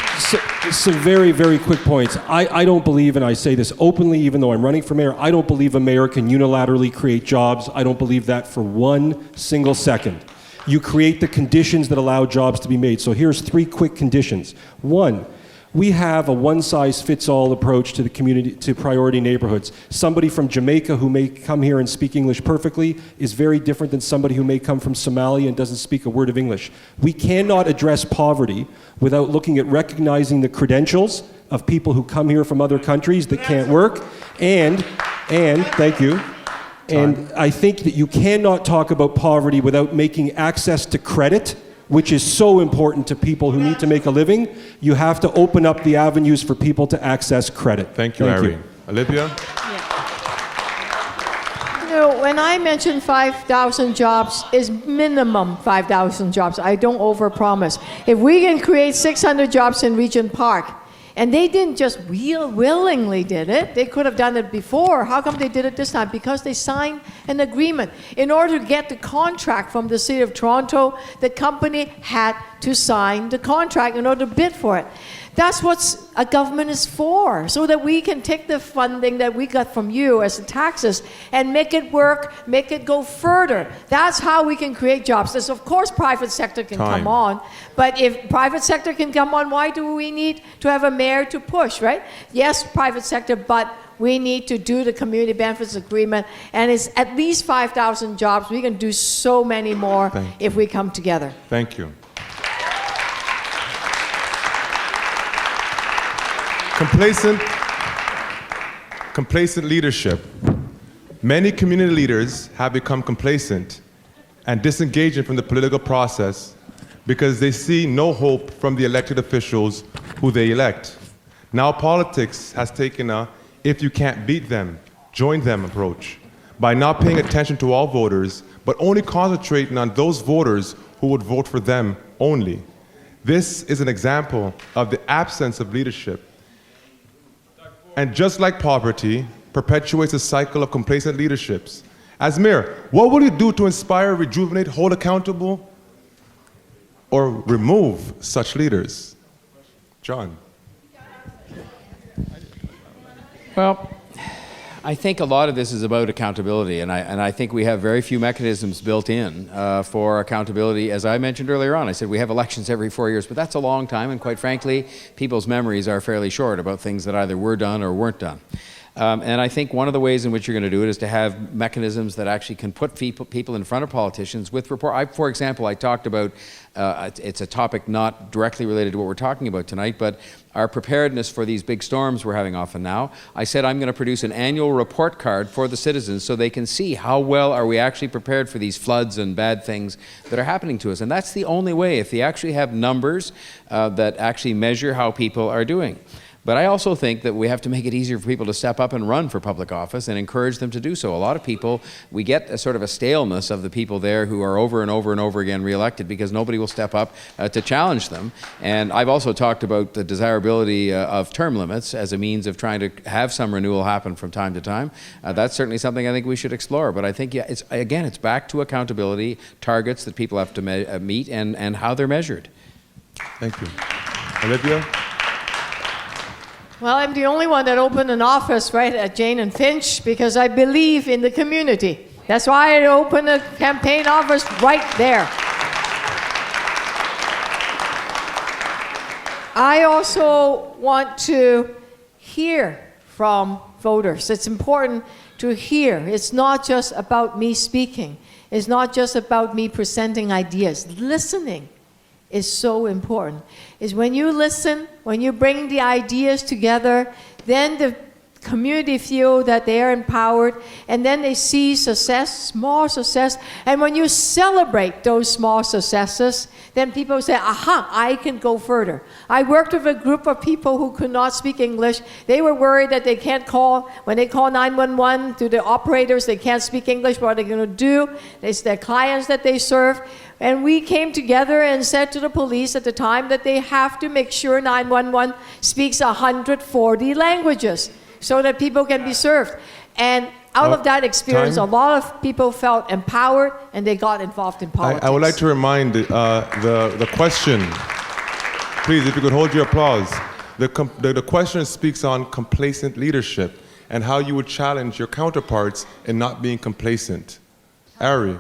some very, very quick points. I don't believe, and I say this openly even though I'm running for mayor, I don't believe a mayor can unilaterally create jobs. I don't believe that for 1 single second. You create the conditions that allow jobs to be made. So here's 3 quick conditions. 1, we have a one-size-fits-all approach to the community, to priority neighborhoods. Somebody from Jamaica who may come here and speak English perfectly is very different than somebody who may come from Somalia and doesn't speak a word of English. We cannot address poverty without looking at recognizing the credentials of people who come here from other countries that can't work. And thank you. And I think that you cannot talk about poverty without making access to credit, which is so important to people who need to make a living. You have to open up the avenues for people to access credit. Thank you, Harry. Olivia? You know, when I mention 5,000 jobs, is minimum 5,000 jobs. I don't overpromise. If we can create 600 jobs in Regent Park, and they didn't just willingly did it. They could have done it before. How come they did it this time? Because they signed an agreement. In order to get the contract from the City of Toronto, the company had to sign the contract in order to bid for it. That's what a government is for, so that we can take the funding that we got from you as the taxes and make it work, make it go further. That's how we can create jobs. There's, of course, private sector can come on, but if private sector can come on, why do we need to have a mayor to push, right? Yes, private sector, but we need to do the community benefits agreement, and it's at least 5,000 jobs. We can do so many more if we come together. Thank you. Complacent leadership. Many community leaders have become complacent and disengaging from the political process because they see no hope from the elected officials who they elect. Now politics has taken a if you can't beat them, join them approach by not paying attention to all voters, but only concentrating on those voters who would vote for them only. This is an example of the absence of leadership. And just like poverty perpetuates a cycle of complacent leaderships. As mayor, what will you do to inspire, rejuvenate, hold accountable or remove such leaders? John. Well, I think a lot of this is about accountability, and I think we have very few mechanisms built in for accountability. As I mentioned earlier on, I said we have elections every 4 years, but that's a long time, and quite frankly, people's memories are fairly short about things that either were done or weren't done. And I think one of the ways in which you're going to do it is to have mechanisms that actually can put people in front of politicians with report. For example, I talked about, it's a topic not directly related to what we're talking about tonight, but our preparedness for these big storms we're having often now. I said I'm going to produce an annual report card for the citizens so they can see how well are we actually prepared for these floods and bad things that are happening to us. And that's the only way, if they actually have numbers that actually measure how people are doing. But I also think that we have to make it easier for people to step up and run for public office and encourage them to do so. A lot of people, we get a sort of a staleness of the people there who are over and over and over again reelected because nobody will step up to challenge them. And I've also talked about the desirability of term limits as a means of trying to have some renewal happen from time to time. That's certainly something I think we should explore. But I think, yeah, it's back to accountability, targets that people have to meet, and how they're measured. Thank you. Olivia? Well, I'm the only one that opened an office right at Jane-Finch because I believe in the community. That's why I opened a campaign office right there. I also want to hear from voters. It's important to hear. It's not just about me speaking. It's not just about me presenting ideas. Listening is so important. Is when you listen, when you bring the ideas together, then the community feel that they are empowered, and then they see success, small success, and when you celebrate those small successes, then people say, aha, I can go further. I worked with a group of people who could not speak English. They were worried that they can't call, when they call 911 to the operators, they can't speak English, what are they going to do? It's their clients that they serve. And we came together and said to the police at the time that they have to make sure 911 speaks 140 languages so that people can be served. And out of that experience, a lot of people felt empowered and they got involved in politics. I would like to remind the question, please, if you could hold your applause. The question speaks on complacent leadership and how you would challenge your counterparts in not being complacent. Ari.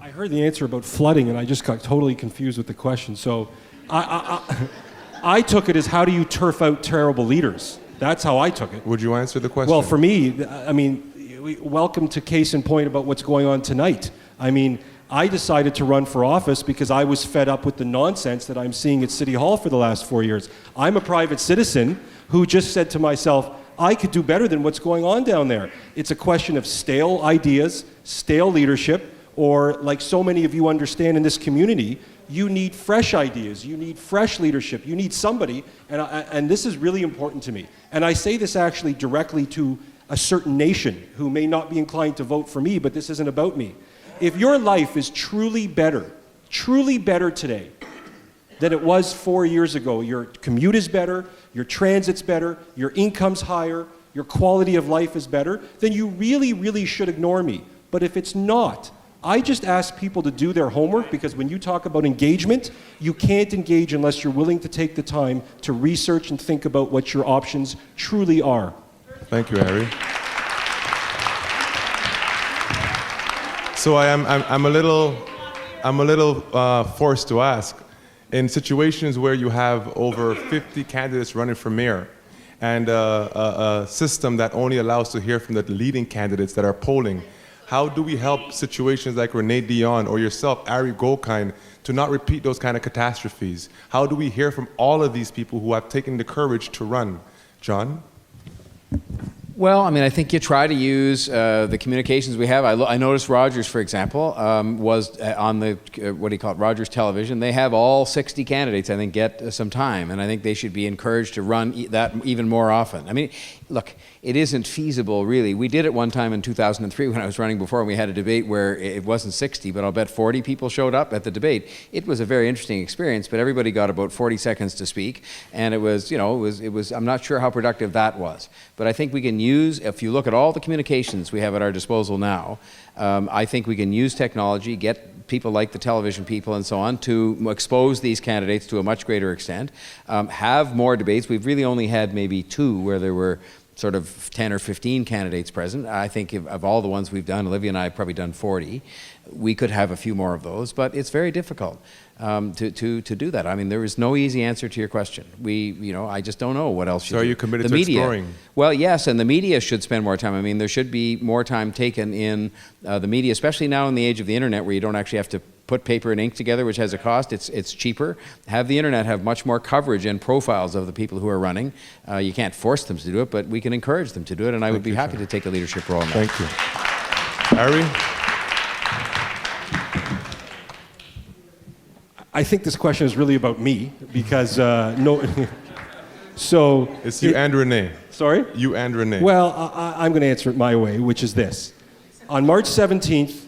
I heard the answer about flooding, and I just got totally confused with the question. So I took it as, how do you turf out terrible leaders? That's how I took it. Would you answer the question? Well, for me, I mean, welcome to case in point about what's going on tonight. I mean, I decided to run for office because I was fed up with the nonsense that I'm seeing at City Hall for the last 4 years. I'm a private citizen who just said to myself, I could do better than what's going on down there. It's a question of stale ideas, stale leadership, or like so many of you understand in this community, you need fresh ideas, you need fresh leadership, you need somebody, and this is really important to me. And I say this actually directly to a certain nation who may not be inclined to vote for me, but this isn't about me. If your life is truly better today than it was 4 years ago, your commute is better, your transit's better, your income's higher, your quality of life is better, then you really, really should ignore me. But if it's not, I just ask people to do their homework, because when you talk about engagement, you can't engage unless you're willing to take the time to research and think about what your options truly are. Thank you, Harry. So I'm a little forced to ask. In situations where you have over 50 candidates running for mayor, and a system that only allows to hear from the leading candidates that are polling, how do we help situations like Renee Dion or yourself, Ari Goldkind, to not repeat those kind of catastrophes? How do we hear from all of these people who have taken the courage to run? John? Well, I mean, I think you try to use the communications we have. I noticed Rogers, for example, was on the, what do you call it, Rogers Television. They have all 60 candidates, I think, get some time, and I think they should be encouraged to run that even more often. I mean, look, it isn't feasible, really. We did it one time in 2003 when I was running before, and we had a debate where it wasn't 60, but I'll bet 40 people showed up at the debate. It was a very interesting experience, but everybody got about 40 seconds to speak, and it was, I'm not sure how productive that was. But I think we can use, if you look at all the communications we have at our disposal now, I think we can use technology, get people like the television people and so on to expose these candidates to a much greater extent, have more debates. We've really only had maybe 2 where there were sort of 10 or 15 candidates present. I think of all the ones we've done, Olivia and I have probably done 40. We could have a few more of those, but it's very difficult to do that. I mean, there is no easy answer to your question. I just don't know what else you do. So are you committed to media, exploring? Well, yes, and the media should spend more time. I mean, there should be more time taken in the media, especially now in the age of the internet where you don't actually have to put paper and ink together, which has a cost. It's cheaper. Have the internet have much more coverage and profiles of the people who are running. You can't force them to do it, but we can encourage them to do it, and I would be happy to take a leadership role in that. Thank you. Harry? I think this question is really about me because no. So It's you and Renee. Sorry? You and Renee. Well, I'm going to answer it my way, which is this. On March 17th,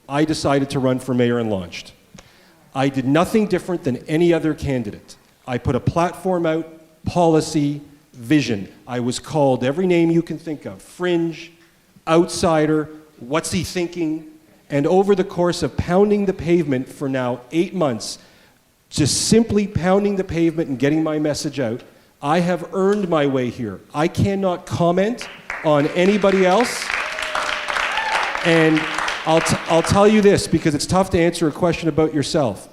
I decided to run for mayor and launched. I did nothing different than any other candidate. I put a platform out, policy, vision. I was called every name you can think of: fringe, outsider, what's he thinking? And over the course of pounding the pavement for now 8 months, just simply pounding the pavement and getting my message out, I have earned my way here. I cannot comment on anybody else. And I'll tell you this, because it's tough to answer a question about yourself.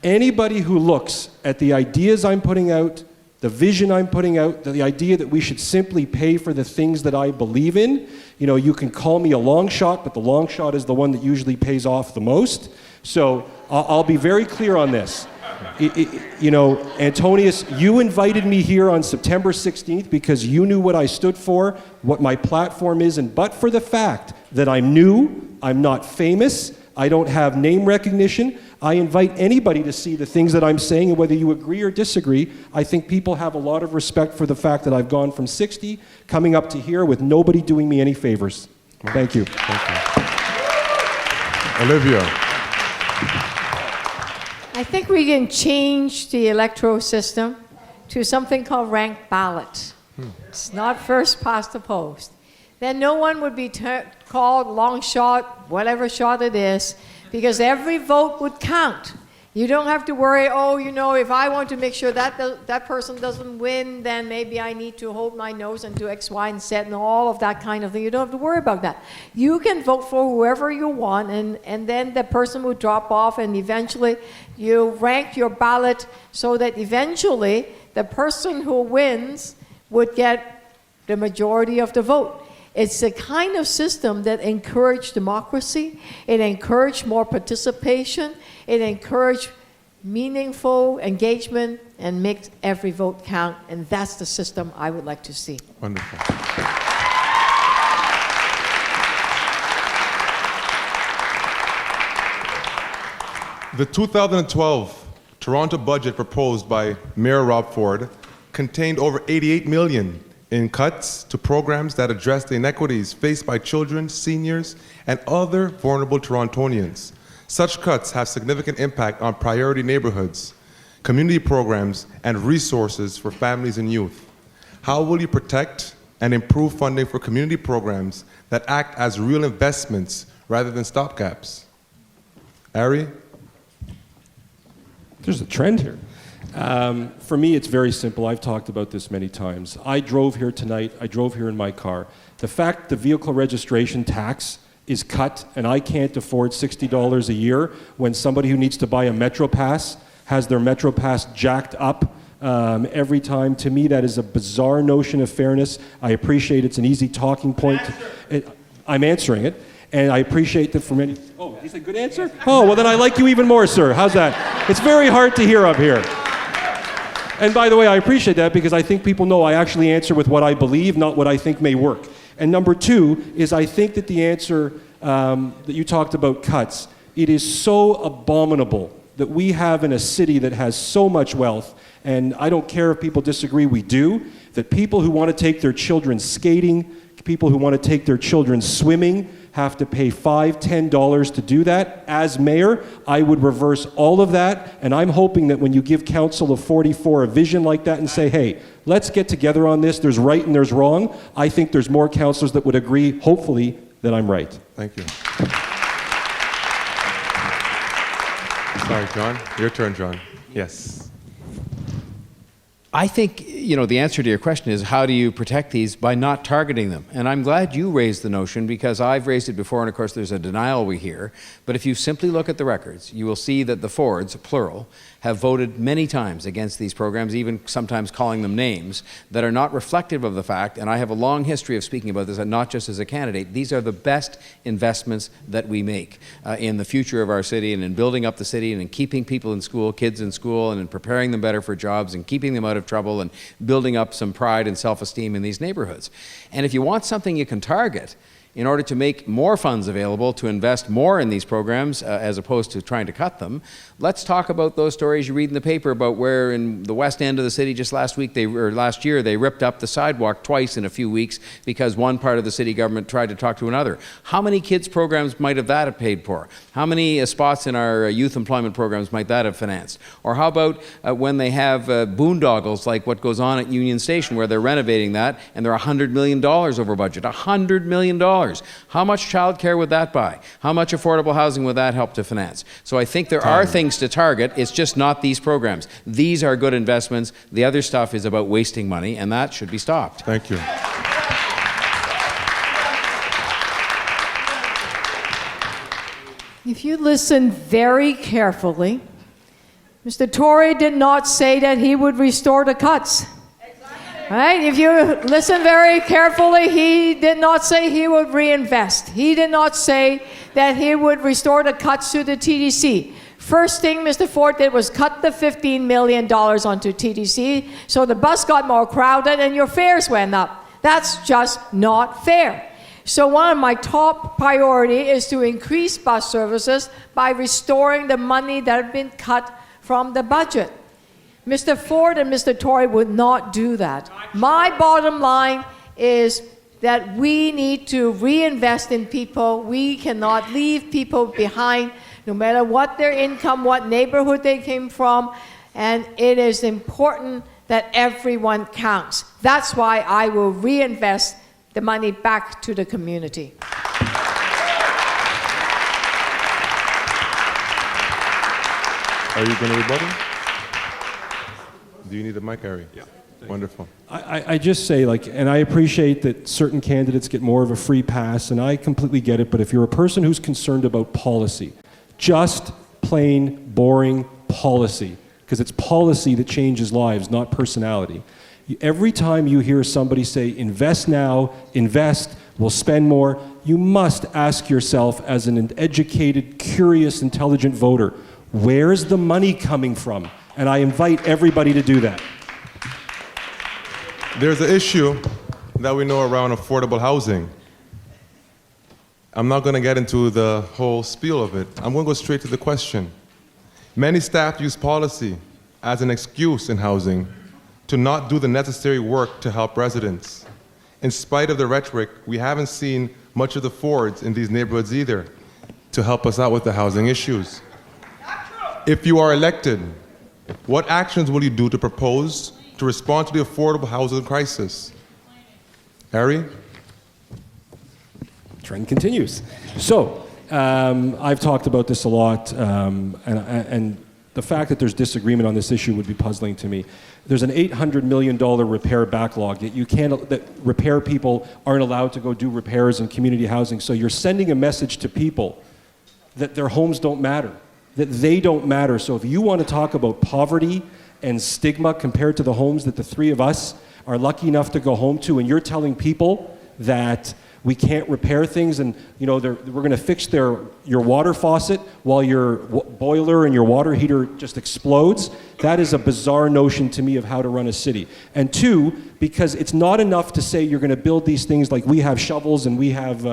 Anybody who looks at the ideas I'm putting out, the vision I'm putting out, the idea that we should simply pay for the things that I believe in, you can call me a long shot, but the long shot is the one that usually pays off the most. So I'll be very clear on this. Antonius, you invited me here on September 16th because you knew what I stood for, what my platform is, and but for the fact that I'm new, I'm not famous, I don't have name recognition, I invite anybody to see the things that I'm saying, and whether you agree or disagree, I think people have a lot of respect for the fact that I've gone from 60 coming up to here with nobody doing me any favors. Thank you. Thank you. Olivia. I think we can change the electoral system to something called ranked ballot. It's not first past the post. Then no one would be called long shot, whatever shot it is, because every vote would count. You don't have to worry, if I want to make sure that person doesn't win, then maybe I need to hold my nose and do X, Y, and Z and all of that kind of thing. You don't have to worry about that. You can vote for whoever you want, and then the person will drop off, and eventually you rank your ballot so that eventually the person who wins would get the majority of the vote. It's the kind of system that encouraged democracy, it encouraged more participation, it encouraged meaningful engagement, and makes every vote count, and that's the system I would like to see. Wonderful. The 2012 Toronto budget proposed by Mayor Rob Ford contained over $88 million in cuts to programs that address the inequities faced by children, seniors, and other vulnerable Torontonians. Such cuts have significant impact on priority neighborhoods, community programs, and resources for families and youth. How will you protect and improve funding for community programs that act as real investments rather than stopgaps? Ari? There's a trend here. For me, it's very simple. I've talked about this many times. I drove here tonight. I drove here in my car. The fact the vehicle registration tax is cut and I can't afford $60 a year when somebody who needs to buy a Metro Pass has their Metro Pass jacked up every time, to me, that is a bizarre notion of fairness. I appreciate it's an easy talking point. I'm answering it. And I appreciate that for many. Oh, is that a good answer? Oh, well, then I like you even more, sir. How's that? It's very hard to hear up here. And by the way, I appreciate that because I think people know I actually answer with what I believe, not what I think may work. And number two is I think that the answer that you talked about cuts, it is so abominable that we have in a city that has so much wealth, and I don't care if people disagree, we do, that people who want to take their children skating, people who want to take their children swimming, have to pay $5, $10 to do that. As mayor, I would reverse all of that, and I'm hoping that when you give Council of 44 a vision like that and say, hey, let's get together on this, there's right and there's wrong, I think there's more councillors that would agree, hopefully, that I'm right. Thank you. Sorry, John. Your turn, John. Yes. I think, the answer to your question is how do you protect these by not targeting them? And I'm glad you raised the notion because I've raised it before, and of course there's a denial we hear. But if you simply look at the records, you will see that the Fords, plural, have voted many times against these programs, even sometimes calling them names that are not reflective of the fact, and I have a long history of speaking about this, and not just as a candidate, these are the best investments that we make in the future of our city and in building up the city and in keeping people in school, kids in school, and in preparing them better for jobs and keeping them out of trouble and building up some pride and self-esteem in these neighborhoods. And if you want something you can target, in order to make more funds available to invest more in these programs as opposed to trying to cut them, let's talk about those stories you read in the paper about where in the west end of the city just last year they ripped up the sidewalk twice in a few weeks because one part of the city government tried to talk to another. How many kids programs might have that have paid for? How many spots in our youth employment programs might that have financed? Or how about when they have boondoggles like what goes on at Union Station where they're renovating that and they're $100 million over budget, $100 million. How much childcare would that buy? How much affordable housing would that help to finance? So I think there are things to target. It's just not these programs. These are good investments. The other stuff is about wasting money, and that should be stopped. Thank you. If you listen very carefully, Mr. Tory did not say that he would restore the cuts. Right? If you listen very carefully, he did not say he would reinvest. He did not say that he would restore the cuts to the TDC. First thing Mr. Ford did was cut the $15 million onto TDC, so the bus got more crowded and your fares went up. That's just not fair. So one of my top priority is to increase bus services by restoring the money that had been cut from the budget. Mr. Ford and Mr. Tory would not do that. My bottom line is that we need to reinvest in people. We cannot leave people behind, no matter what their income, what neighborhood they came from, and it is important that everyone counts. That's why I will reinvest the money back to the community. Are you going to rebuttal? Do you need a mic, Harry? Yeah. Wonderful. I just say, and I appreciate that certain candidates get more of a free pass, and I completely get it, but if you're a person who's concerned about policy, just plain, boring policy, because it's policy that changes lives, not personality. Every time you hear somebody say, invest now, invest, we'll spend more, you must ask yourself as an educated, curious, intelligent voter, where's the money coming from? And I invite everybody to do that. There's an issue that we know around affordable housing. I'm not going to get into the whole spiel of it. I'm going to go straight to the question. Many staff use policy as an excuse in housing to not do the necessary work to help residents. In spite of the rhetoric, we haven't seen much of the Fords in these neighborhoods either to help us out with the housing issues. If you are elected, what actions will you do to propose to respond to the affordable housing crisis? Harry? Trend continues. So, I've talked about this a lot, and the fact that there's disagreement on this issue would be puzzling to me. There's an $800 million repair backlog that repair people aren't allowed to go do repairs in community housing. So you're sending a message to people that their homes don't matter, that they don't matter. So if you want to talk about poverty and stigma compared to the homes that the three of us are lucky enough to go home to, and you're telling people that We can't repair things, and we're going to fix your water faucet while your boiler and your water heater just explodes. That is a bizarre notion to me of how to run a city. And two, because it's not enough to say you're going to build these things like we have shovels and we have,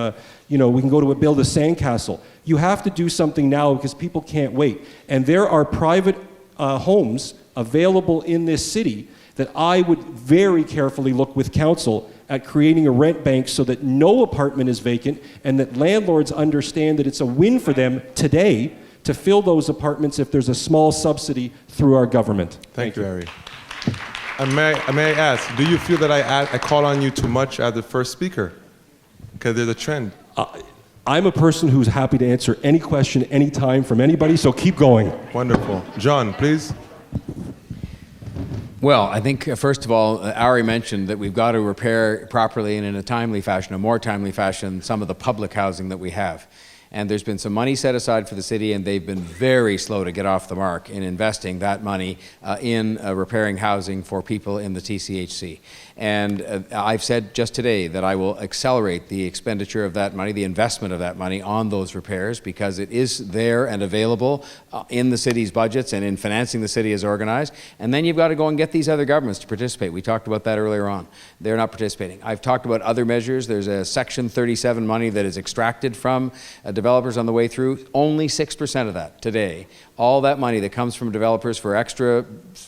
we can go to build a sandcastle. You have to do something now because people can't wait. And there are private homes available in this city that I would very carefully look with council at creating a rent bank so that no apartment is vacant and that landlords understand that it's a win for them today to fill those apartments if there's a small subsidy through our government. Thank you, Harry. And may I ask, do you feel that I call on you too much as the first speaker? Because there's a trend. I'm a person who's happy to answer any question, anytime, from anybody, so keep going. Wonderful. John, please. Well, I think, first of all, Ari mentioned that we've got to repair properly and in a timely fashion, a more timely fashion, some of the public housing that we have. And there's been some money set aside for the city, and they've been very slow to get off the mark in investing that money in repairing housing for people in the TCHC. And I've said just today that I will accelerate the expenditure of that money, the investment of that money on those repairs, because it is there and available in the city's budgets and in financing the city as organized. And then you've got to go and get these other governments to participate. We talked about that earlier on. They're not participating. I've talked about other measures. There's a Section 37 money that is extracted from developers on the way through. Only 6% of that today. All that money that comes from developers for extra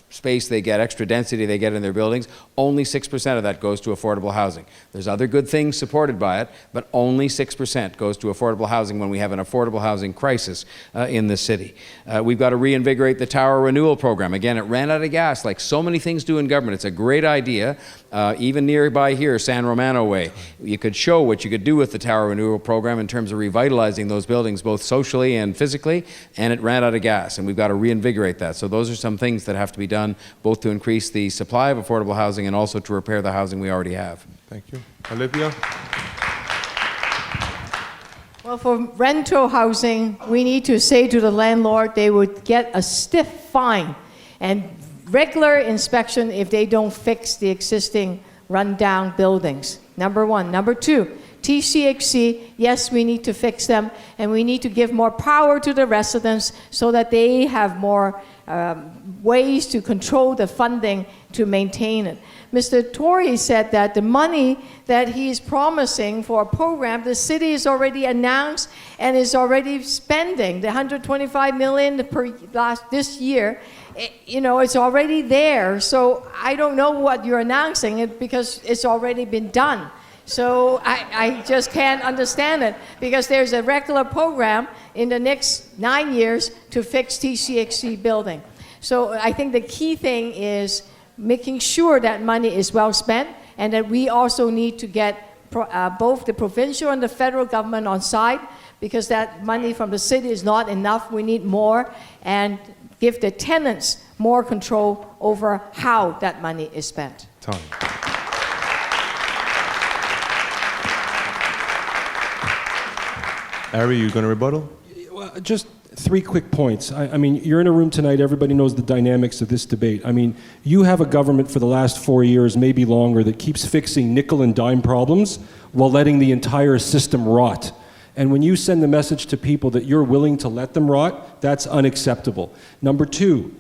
space they get, extra density they get in their buildings, only 6% of that goes to affordable housing. There's other good things supported by it, but only 6% goes to affordable housing when we have an affordable housing crisis in this city. We've got to reinvigorate the tower renewal program. Again, it ran out of gas, like so many things do in government. It's a great idea. Even nearby here, San Romano Way, you could show what you could do with the tower renewal program in terms of revitalizing those buildings, both socially and physically, and it ran out of gas, and we've got to reinvigorate that. So those are some things that have to be done, both to increase the supply of affordable housing and also to repair the housing we already have. Thank you. Olivia? Well, for rental housing, we need to say to the landlord they would get a stiff fine and regular inspection if they don't fix the existing rundown buildings. Number one. Number two, TCHC, yes, we need to fix them, and we need to give more power to the residents so that they have more ways to control the funding to maintain it. Mr. Tory said that the money that he's promising for a program, the city has already announced and is already spending the $125 million this year. It's already there. So I don't know what you're announcing because it's already been done. So I just can't understand it because there's a regular program in the next 9 years to fix TCHC building. So I think the key thing is making sure that money is well spent and that we also need to get both the provincial and the federal government on side because that money from the city is not enough. We need more and give the tenants more control over how that money is spent. Tom. Ari, you going to rebuttal? Well, just 3 quick points. I mean, you're in a room tonight, everybody knows the dynamics of this debate. I mean, you have a government for the last 4 years, maybe longer, that keeps fixing nickel and dime problems while letting the entire system rot. And when you send the message to people that you're willing to let them rot, that's unacceptable. Number 2,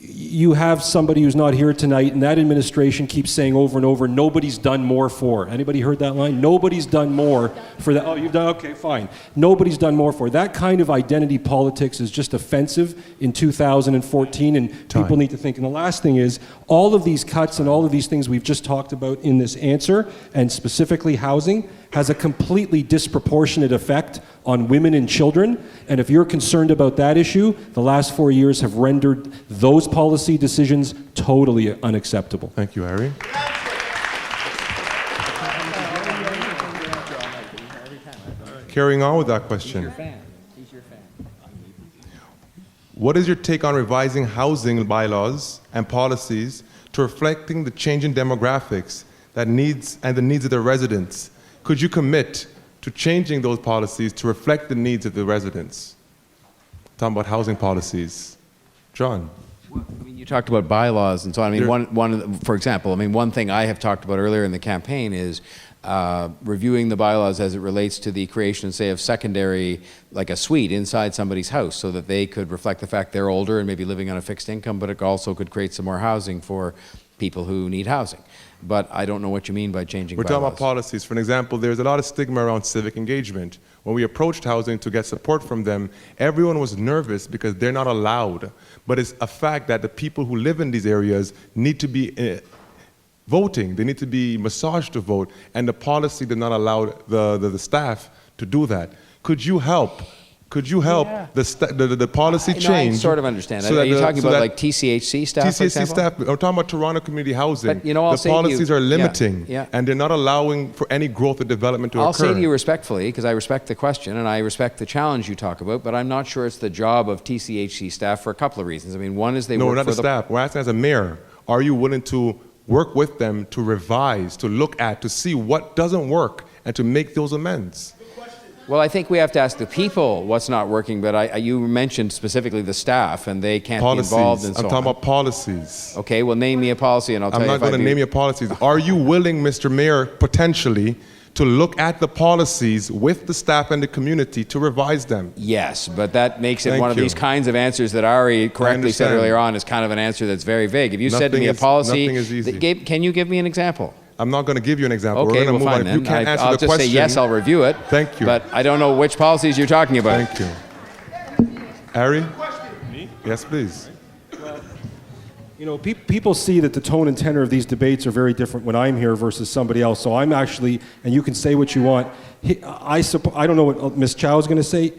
you have somebody who's not here tonight, and that administration keeps saying over and over, nobody's done more for. Anybody heard that line? Nobody's done more for that. Oh, you've done, okay, fine. Nobody's done more for. That kind of identity politics is just offensive in 2014, and people need to think. And the last thing is, all of these cuts and all of these things we've just talked about in this answer, and specifically housing, has a completely disproportionate effect on women and children. And if you're concerned about that issue, the last 4 years have rendered those policy decisions totally unacceptable. Thank you, Ari. Carrying on with that question. What is your take on revising housing bylaws and policies to reflecting the changing demographics that needs and the needs of the residents? Could you commit to changing those policies to reflect the needs of the residents? Talking about housing policies. John. Well, I mean, you talked about bylaws and so on. I mean, for example, one thing I have talked about earlier in the campaign is reviewing the bylaws as it relates to the creation, say, of secondary, like a suite inside somebody's house, so that they could reflect the fact they're older and maybe living on a fixed income, but it also could create some more housing for people who need housing. But I don't know what you mean by changing We're bylaws. talking about policies. For an example, there's a lot of stigma around civic engagement. When we approached housing to get support from them, everyone was nervous because they're not allowed. But it's a fact that the people who live in these areas need to be voting. They need to be massaged to vote, and the policy did not allow the staff to do that. Could you help? Could you help the policy change? I sort of understand. So Are you that talking about like TCHC staff, for TCHC example? staff, I'm talking about Toronto Community Housing. But, I'll the say to you- policies are limiting, Yeah. and they're not allowing for any growth or development to occur. I'll say to you respectfully, because I respect the question and I respect the challenge you talk about, but I'm not sure it's the job of TCHC staff for a couple of reasons. I mean, one is they No, work not for the staff. We're asking as a mayor, are you willing to work with them to revise, to look at, to see what doesn't work, and to make those amends? Well, I think we have to ask the people what's not working, but you mentioned specifically the staff, and they can't be involved in so I'm talking about policies. Okay, well, name me a policy, and I'll tell I'm you not if I going to do. name your policies. Are you willing, Mr. Mayor, potentially, to look at the policies with the staff and the community to revise them? Yes, but that makes it Thank one of you. these kinds of answers that Ari correctly said understand. earlier on is kind of an answer that's very vague. If you said to me a policy, nothing is easy. can you give me an example? I'm not going to give you an example. Okay, We're going well, to move fine on. If you then. can't answer I'll the just question, say yes, I'll review it. Thank you. But I don't know which policies you're talking about. Thank you. Ari? Yes, please. People see that the tone and tenor of these debates are very different when I'm here versus somebody else. So I'm actually, and you can say what you want. I don't know what Ms. Chow is going to say.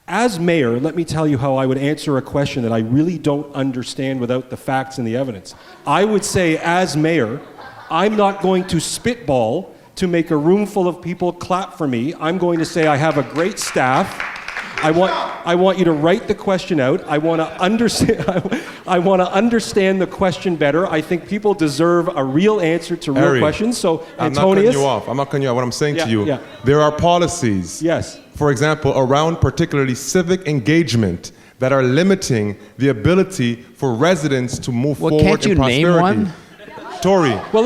As mayor, let me tell you how I would answer a question that I really don't understand without the facts and the evidence. I would say, as mayor, I'm not going to spitball to make a room full of people clap for me. I'm going to say I have a great staff. I want you to write the question out. I want to understand. I want to understand the question better. I think people deserve a real answer to real Ari, questions. So, I'm not Antonius, cutting you off. I'm not cutting you off. What I'm saying to you, yeah. there are policies. Yes. For example, around particularly civic engagement that are limiting the ability for residents to move Well, forward can't you in prosperity. name one? Tory, Well,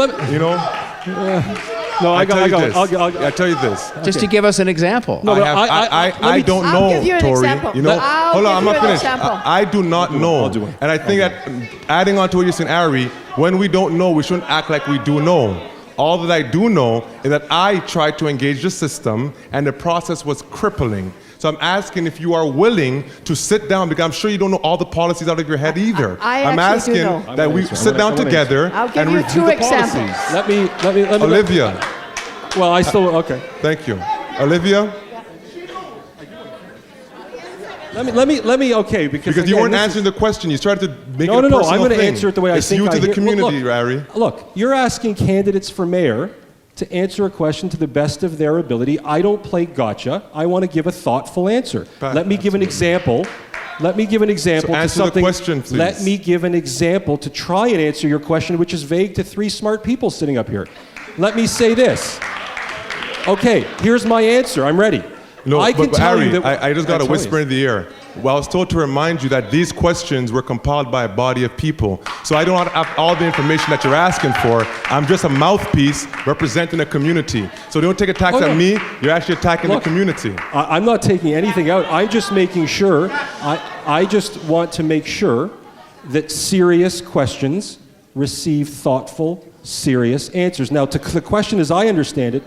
no, I tell you got this. it. I tell you this. Just to give us an example. No, but I don't I'll know, give you an Tory. example. You know, I'll hold on, give I'm you not an finished. example. I do not know. I'll do it. And I think that adding on to what you're saying, Ari, when we don't know, we shouldn't act like we do know. All that I do know is that I tried to engage the system, and the process was crippling. So I'm asking if you are willing to sit down, because I'm sure you don't know all the policies out of your head either. actually I'm do asking know. that we sit down together I'll give and you review 2 the examples. policies. Let me. Olivia, Well, I still okay. thank you. Olivia, Let me. Okay, because because you again, weren't this is- answering the question, you started to make No, it a no, no. personal I'm going to thing. answer it the way I it's think. you to I the hear- community, look, Larry. Look, you're asking candidates for mayor to answer a question to the best of their ability. I don't play gotcha. I want to give a thoughtful answer. Let me give an example. Let me give an example So to answer the something. question, please. Let me give an example to try and answer your question, which is vague to 3 smart people sitting up here. Let me say this. Okay, here's my answer. I'm ready. No, I can but tell Ari, you that I just got to Antonius. whisper in the ear. Well, I was told to remind you that these questions were compiled by a body of people. So I don't have all the information that you're asking for. I'm just a mouthpiece representing a community. So don't take attacks Oh, no. at me. You're actually attacking Look, the community. I'm not taking anything out. I'm just making sure. I just want to make sure that serious questions receive thoughtful, serious answers. Now, to the question as I understand it,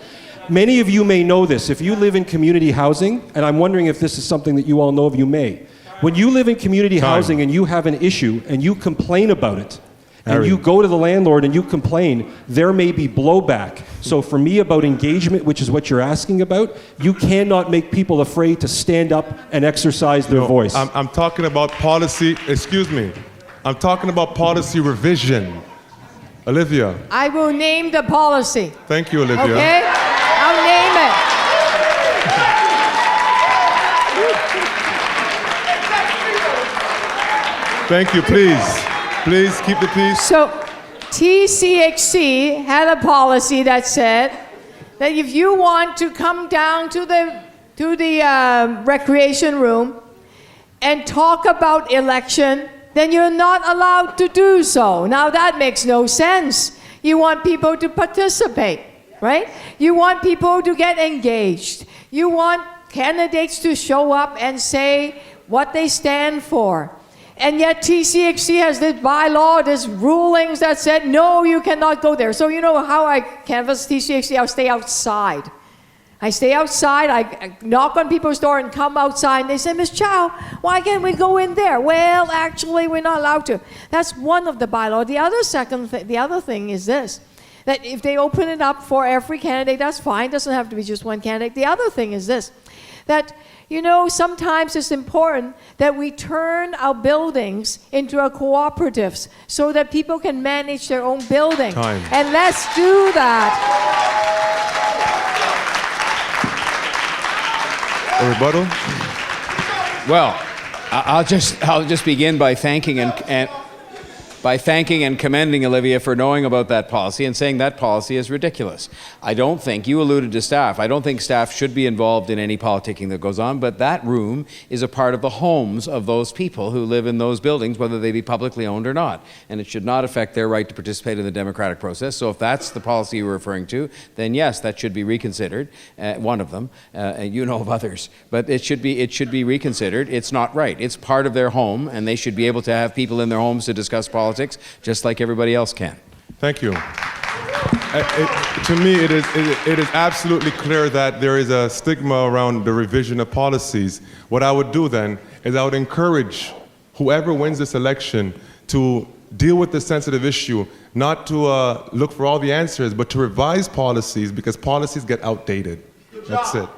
many of you may know this. If you live in community housing, and I'm wondering if this is something that you all know of, you may. When you live in community housing and you have an issue and you complain about it, and Harry. you go to the landlord and you complain, there may be blowback. So for me, about engagement, which is what you're asking about, you cannot make people afraid to stand up and exercise their voice. I'm talking about policy, excuse me. I'm talking about policy revision. Olivia. I will name the policy. Thank you, Olivia. Okay? I'll name it. Thank you, please. Please keep the peace. So, TCHC had a policy that said that if you want to come down to the recreation room and talk about election, then you're not allowed to do so. Now that makes no sense. You want people to participate. right? You want people to get engaged. You want candidates to show up and say what they stand for. And yet TCHC has this bylaw, these rulings that said, no, you cannot go there. So you know how I canvass TCHC? I stay outside. I stay outside, I knock on people's door and come outside, and they say, Ms. Chow, why can't we go in there? Well, actually, we're not allowed to. That's one of the bylaws. The other thing is this, that if they open it up for every candidate, that's fine. It doesn't have to be just one candidate. The other thing is this, that, you know, sometimes it's important that we turn our buildings into a cooperatives so that people can manage their own building. Time. And let's do that. A rebuttal? Well, I'll just begin by thanking and commending Olivia for knowing about that policy and saying that policy is ridiculous. I don't think, you alluded to staff, I don't think staff should be involved in any politicking that goes on, but that room is a part of the homes of those people who live in those buildings, whether they be publicly owned or not. And it should not affect their right to participate in the democratic process. So if that's the policy you're referring to, then yes, that should be reconsidered, one of them, and you know of others. But it should be reconsidered. It's not right. It's part of their home, and they should be able to have people in their homes to discuss politics just like everybody else can. Thank you. To me, it is absolutely clear that there is a stigma around the revision of policies. What I would do then is I would encourage whoever wins this election to deal with this sensitive issue, not to look for all the answers, but to revise policies, because policies get outdated. That's it.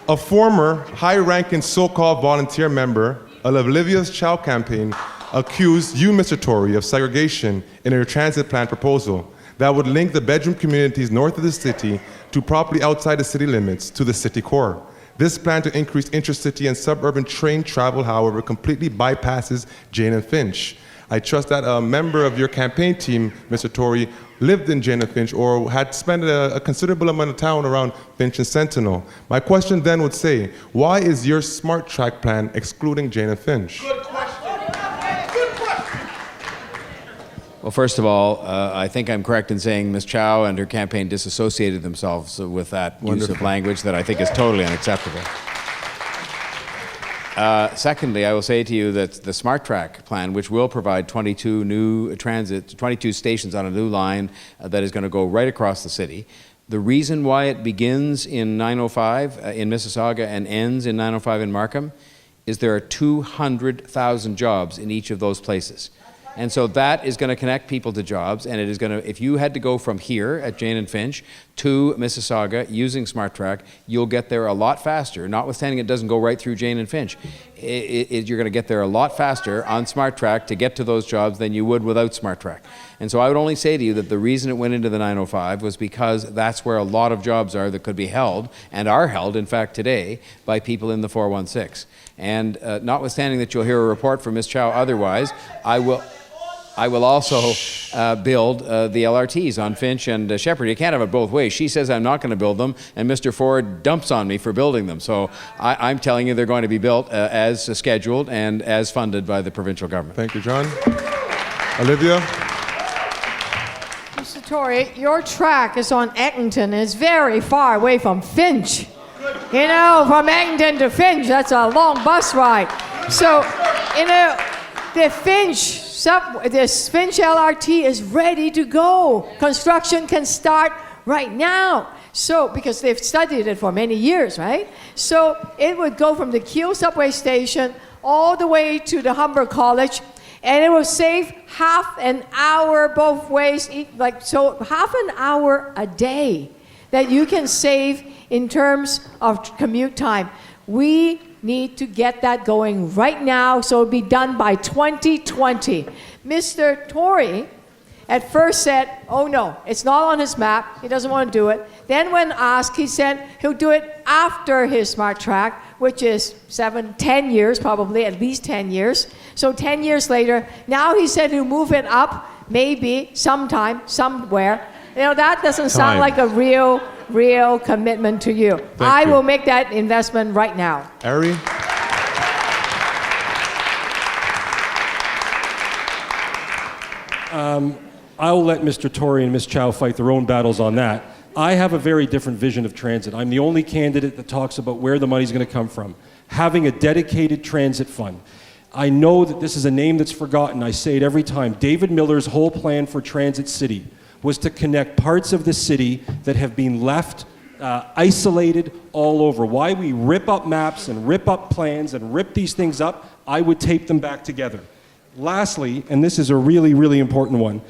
A former high-ranking so-called volunteer member of Olivia's Chow campaign accused you, Mr. Tory, of segregation in a transit plan proposal that would link the bedroom communities north of the city to property outside the city limits to the city core. This plan to increase intercity and suburban train travel, however, completely bypasses Jane-Finch. I trust that a member of your campaign team, Mr. Tory, lived in Jane-Finch or had spent a considerable amount of time around Finch and Sentinel. My question then would say, why is your smart track plan excluding Jane-Finch? Good question. Well, first of all, I think I'm correct in saying Ms. Chow and her campaign disassociated themselves with that use of language that I think is totally unacceptable. Secondly, I will say to you that the Smart Track plan, which will provide 22 new 22 stations on a new line that is going to go right across the city, the reason why it begins in 905 in Mississauga and ends in 905 in Markham is there are 200,000 jobs in each of those places. And so that is going to connect people to jobs, and it is going to, if you had to go from here at Jane-Finch to Mississauga using Smart Track, you'll get there a lot faster, notwithstanding it doesn't go right through Jane-Finch. You're going to get there a lot faster on Smart Track to get to those jobs than you would without Smart Track. And so I would only say to you that the reason it went into the 905 was because that's where a lot of jobs are that could be held, and are held, in fact, today, by people in the 416. And notwithstanding that you'll hear a report from Ms. Chow otherwise, I will also build the LRTs on Finch and Shepherd. You can't have it both ways. She says I'm not going to build them, and Mr. Ford dumps on me for building them. So I'm telling you they're going to be built as scheduled and as funded by the provincial government. Thank you, John. Olivia? Mr. Tory, your track is on Eglinton, and it's very far away from Finch. You know, from Eglinton to Finch, that's a long bus ride. So, you know, this Finch LRT is ready to go. Construction can start right now. So, because they've studied it for many years, right? So it would go from the Keele subway station all the way to the Humber College, and it will save half an hour both ways, so half an hour a day that you can save in terms of commute time. We need to get that going right now, so it'll be done by 2020. Mr. Tory at first said, oh no, it's not on his map, he doesn't want to do it. Then when asked, he said he'll do it after his Smart Track, which is 10 years probably, at least 10 years. So 10 years later, now he said he'll move it up, maybe, sometime, somewhere. You know, that doesn't sound like a real commitment to you. I will make that investment right now. Ari? I'll let Mr. Tory and Ms. Chow fight their own battles on that. I have a very different vision of transit. I'm the only candidate that talks about where the money's going to come from. Having a dedicated transit fund. I know that this is a name that's forgotten. I say it every time. David Miller's whole plan for Transit City was to connect parts of the city that have been left isolated all over. Why we rip up maps and rip up plans and rip these things up, I would tape them back together. Lastly, and this is a really, really important one,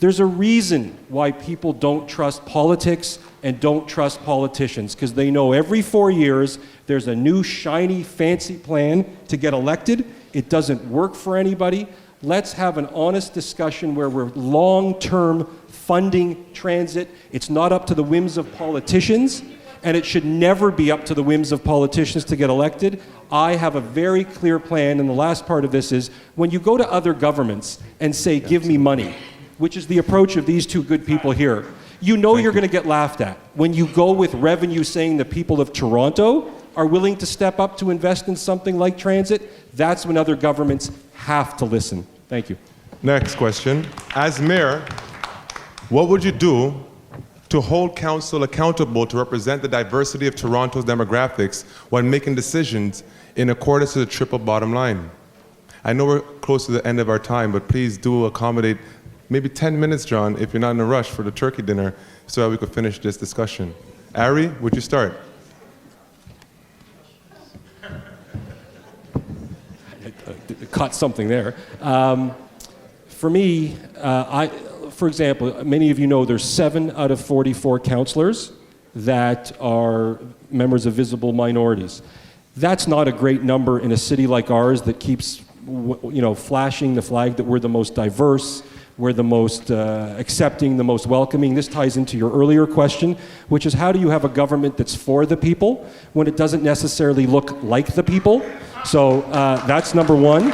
there's a reason why people don't trust politics and don't trust politicians, because they know every 4 years there's a new shiny fancy plan to get elected. It doesn't work for anybody. Let's have an honest discussion where we're long-term funding transit. It's not up to the whims of politicians, and it should never be up to the whims of politicians to get elected. I have a very clear plan, and the last part of this is when you go to other governments and say, give me money, which is the approach of these two good people here, you know you're going to get laughed at. When you go with revenue saying the people of Toronto are willing to step up to invest in something like transit, that's when other governments have to listen. Thank you. Next question. As mayor, what would you do to hold council accountable to represent the diversity of Toronto's demographics when making decisions in accordance to the triple bottom line? I know we're close to the end of our time, but please do accommodate maybe 10 minutes, John, if you're not in a rush for the turkey dinner, so that we could finish this discussion. Ari, would you start? Caught something there. For me, for example, many of you know there's 7 out of 44 councillors that are members of visible minorities. That's not a great number in a city like ours that keeps, flashing the flag that we're the most diverse, we're the most accepting, the most welcoming. This ties into your earlier question, which is how do you have a government that's for the people when it doesn't necessarily look like the people? So that's number one.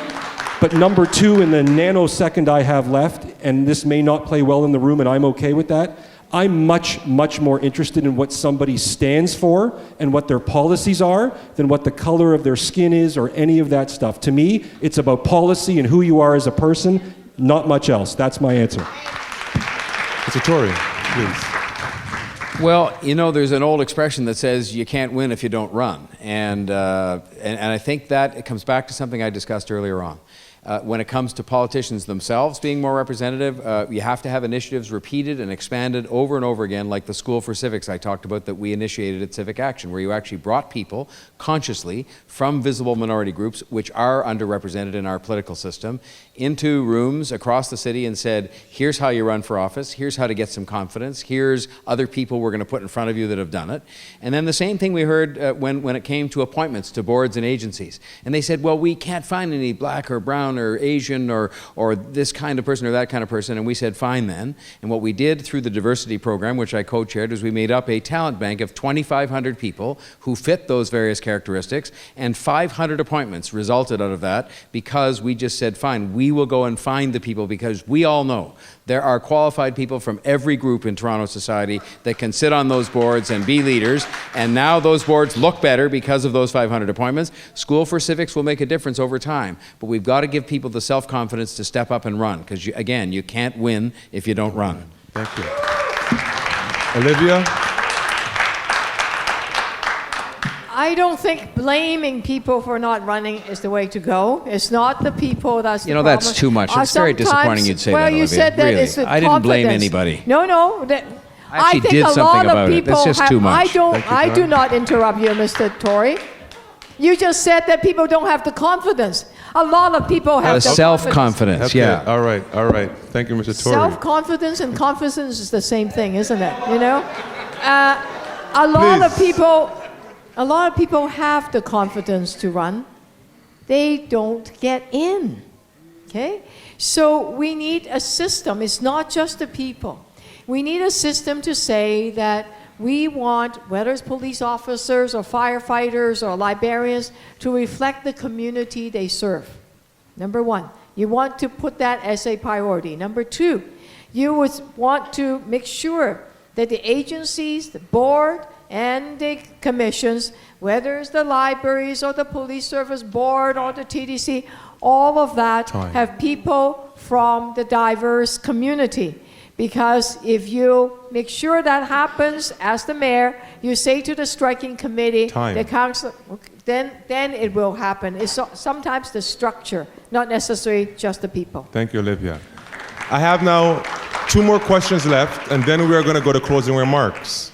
But number two, in the nanosecond I have left, and this may not play well in the room and I'm okay with that, I'm much, much more interested in what somebody stands for and what their policies are than what the color of their skin is or any of that stuff. To me, it's about policy and who you are as a person, not much else. That's my answer. Mr. Tory, please. Well, there's an old expression that says you can't win if you don't run. And I think that it comes back to something I discussed earlier on. When it comes to politicians themselves being more representative, you have to have initiatives repeated and expanded over and over again, like the School for Civics I talked about that we initiated at Civic Action, where you actually brought people consciously from visible minority groups, which are underrepresented in our political system, into rooms across the city and said, here's how you run for office, here's how to get some confidence, here's other people we're going to put in front of you that have done it. And then the same thing we heard when it came to appointments to boards and agencies. And they said, well, we can't find any black or brown or Asian or this kind of person or that kind of person. And we said, fine then. And what we did through the diversity program, which I co-chaired, is we made up a talent bank of 2,500 people who fit those various characteristics, and 500 appointments resulted out of that because we just said, fine, we will go and find the people, because we all know there are qualified people from every group in Toronto society that can sit on those boards and be leaders, and now those boards look better because of those 500 appointments. School for Civics will make a difference over time, but we've got to give people the self-confidence to step up and run, because again, you can't win if you don't run. Thank you. Olivia? I don't think blaming people for not running is the way to go. It's not the people that's the problem. That's too much. It's very disappointing you'd say that, Olivia. Well, you said that really. it's the I didn't blame anybody. No. I actually did something about it. That's just too much. I do not interrupt you, Mr. Tory. You just said that people don't have the confidence. A lot of people have the self-confidence. Okay. Yeah. All right. Thank you, Mr. Tory. Self-confidence and confidence is the same thing, isn't it? A lot of people have the confidence to run. They don't get in. Okay? So we need a system. It's not just the people. We need a system to say that we want, whether it's police officers or firefighters or librarians, to reflect the community they serve. Number one, you want to put that as a priority. Number two, you would want to make sure that the agencies, the board, and the commissions, whether it's the libraries or the police service board or the TDC, all of that have people from the diverse community. Because if you make sure that happens as the mayor, you say to the striking committee, Time. the council, then it will happen. It's sometimes the structure, not necessarily just the people. Thank you, Olivia. I have now 2 more questions left, and then we are going to go to closing remarks.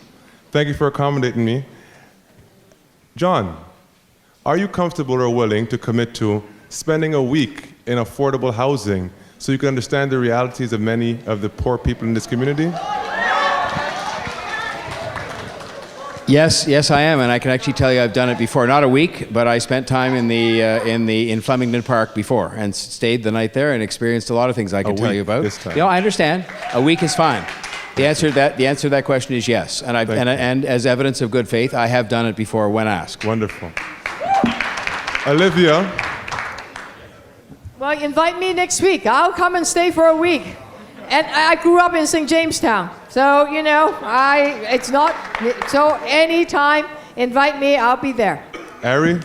Thank you for accommodating me. John, are you comfortable or willing to commit to spending a week in affordable housing so you can understand the realities of many of the poor people in this community? Yes, I am, and I can actually tell you I've done it before. Not a week, but I spent time in Flemington Park before and stayed the night there and experienced a lot of things I can tell you about. This time. I understand. A week is fine. The answer to that question is yes, and and as evidence of good faith, I have done it before when asked. Wonderful. Olivia. Well, invite me next week. I'll come and stay for a week. And I grew up in St. Jamestown. So, so anytime, invite me, I'll be there. Ari?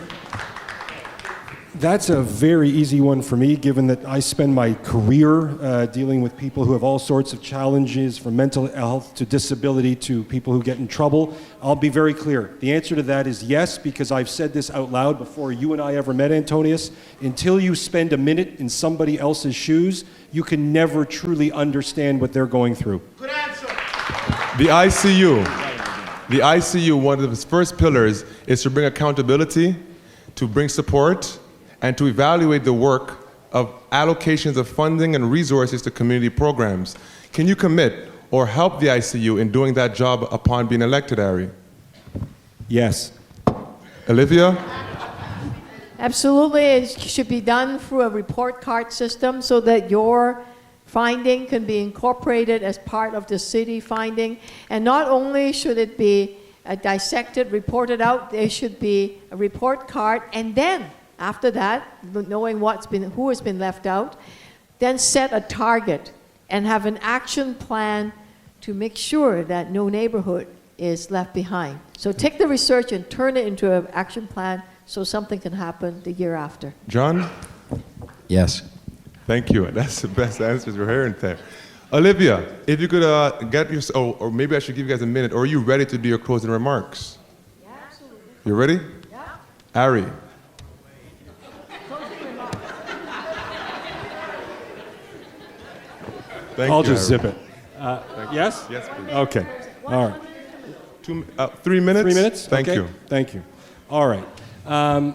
That's a very easy one for me, given that I spend my career dealing with people who have all sorts of challenges, from mental health to disability to people who get in trouble. I'll be very clear. The answer to that is yes, because I've said this out loud before you and I ever met, Antonius. Until you spend a minute in somebody else's shoes, you can never truly understand what they're going through. Good answer. The ICU, one of its first pillars is to bring accountability, to bring support, and to evaluate the work of allocations of funding and resources to community programs. Can you commit or help the ICU in doing that job upon being elected, Ari? Yes. Olivia? Absolutely. It should be done through a report card system so that your finding can be incorporated as part of the city finding. And not only should it be dissected, reported out, there should be a report card, and then after that, knowing who has been left out, then set a target and have an action plan to make sure that no neighborhood is left behind. So take the research and turn it into an action plan so something can happen the year after. John? Yes. Thank you. That's the best answers we're hearing there. Olivia, if you could get your, or maybe I should give you guys a minute, or are you ready to do your closing remarks? Yeah, absolutely. You ready? Yeah. Ari? Thank I'll you, just Ari. zip it. Yes? Yes, please. Okay. All right. 3 minutes? 3 minutes? Thank Okay. you. Thank you. All right.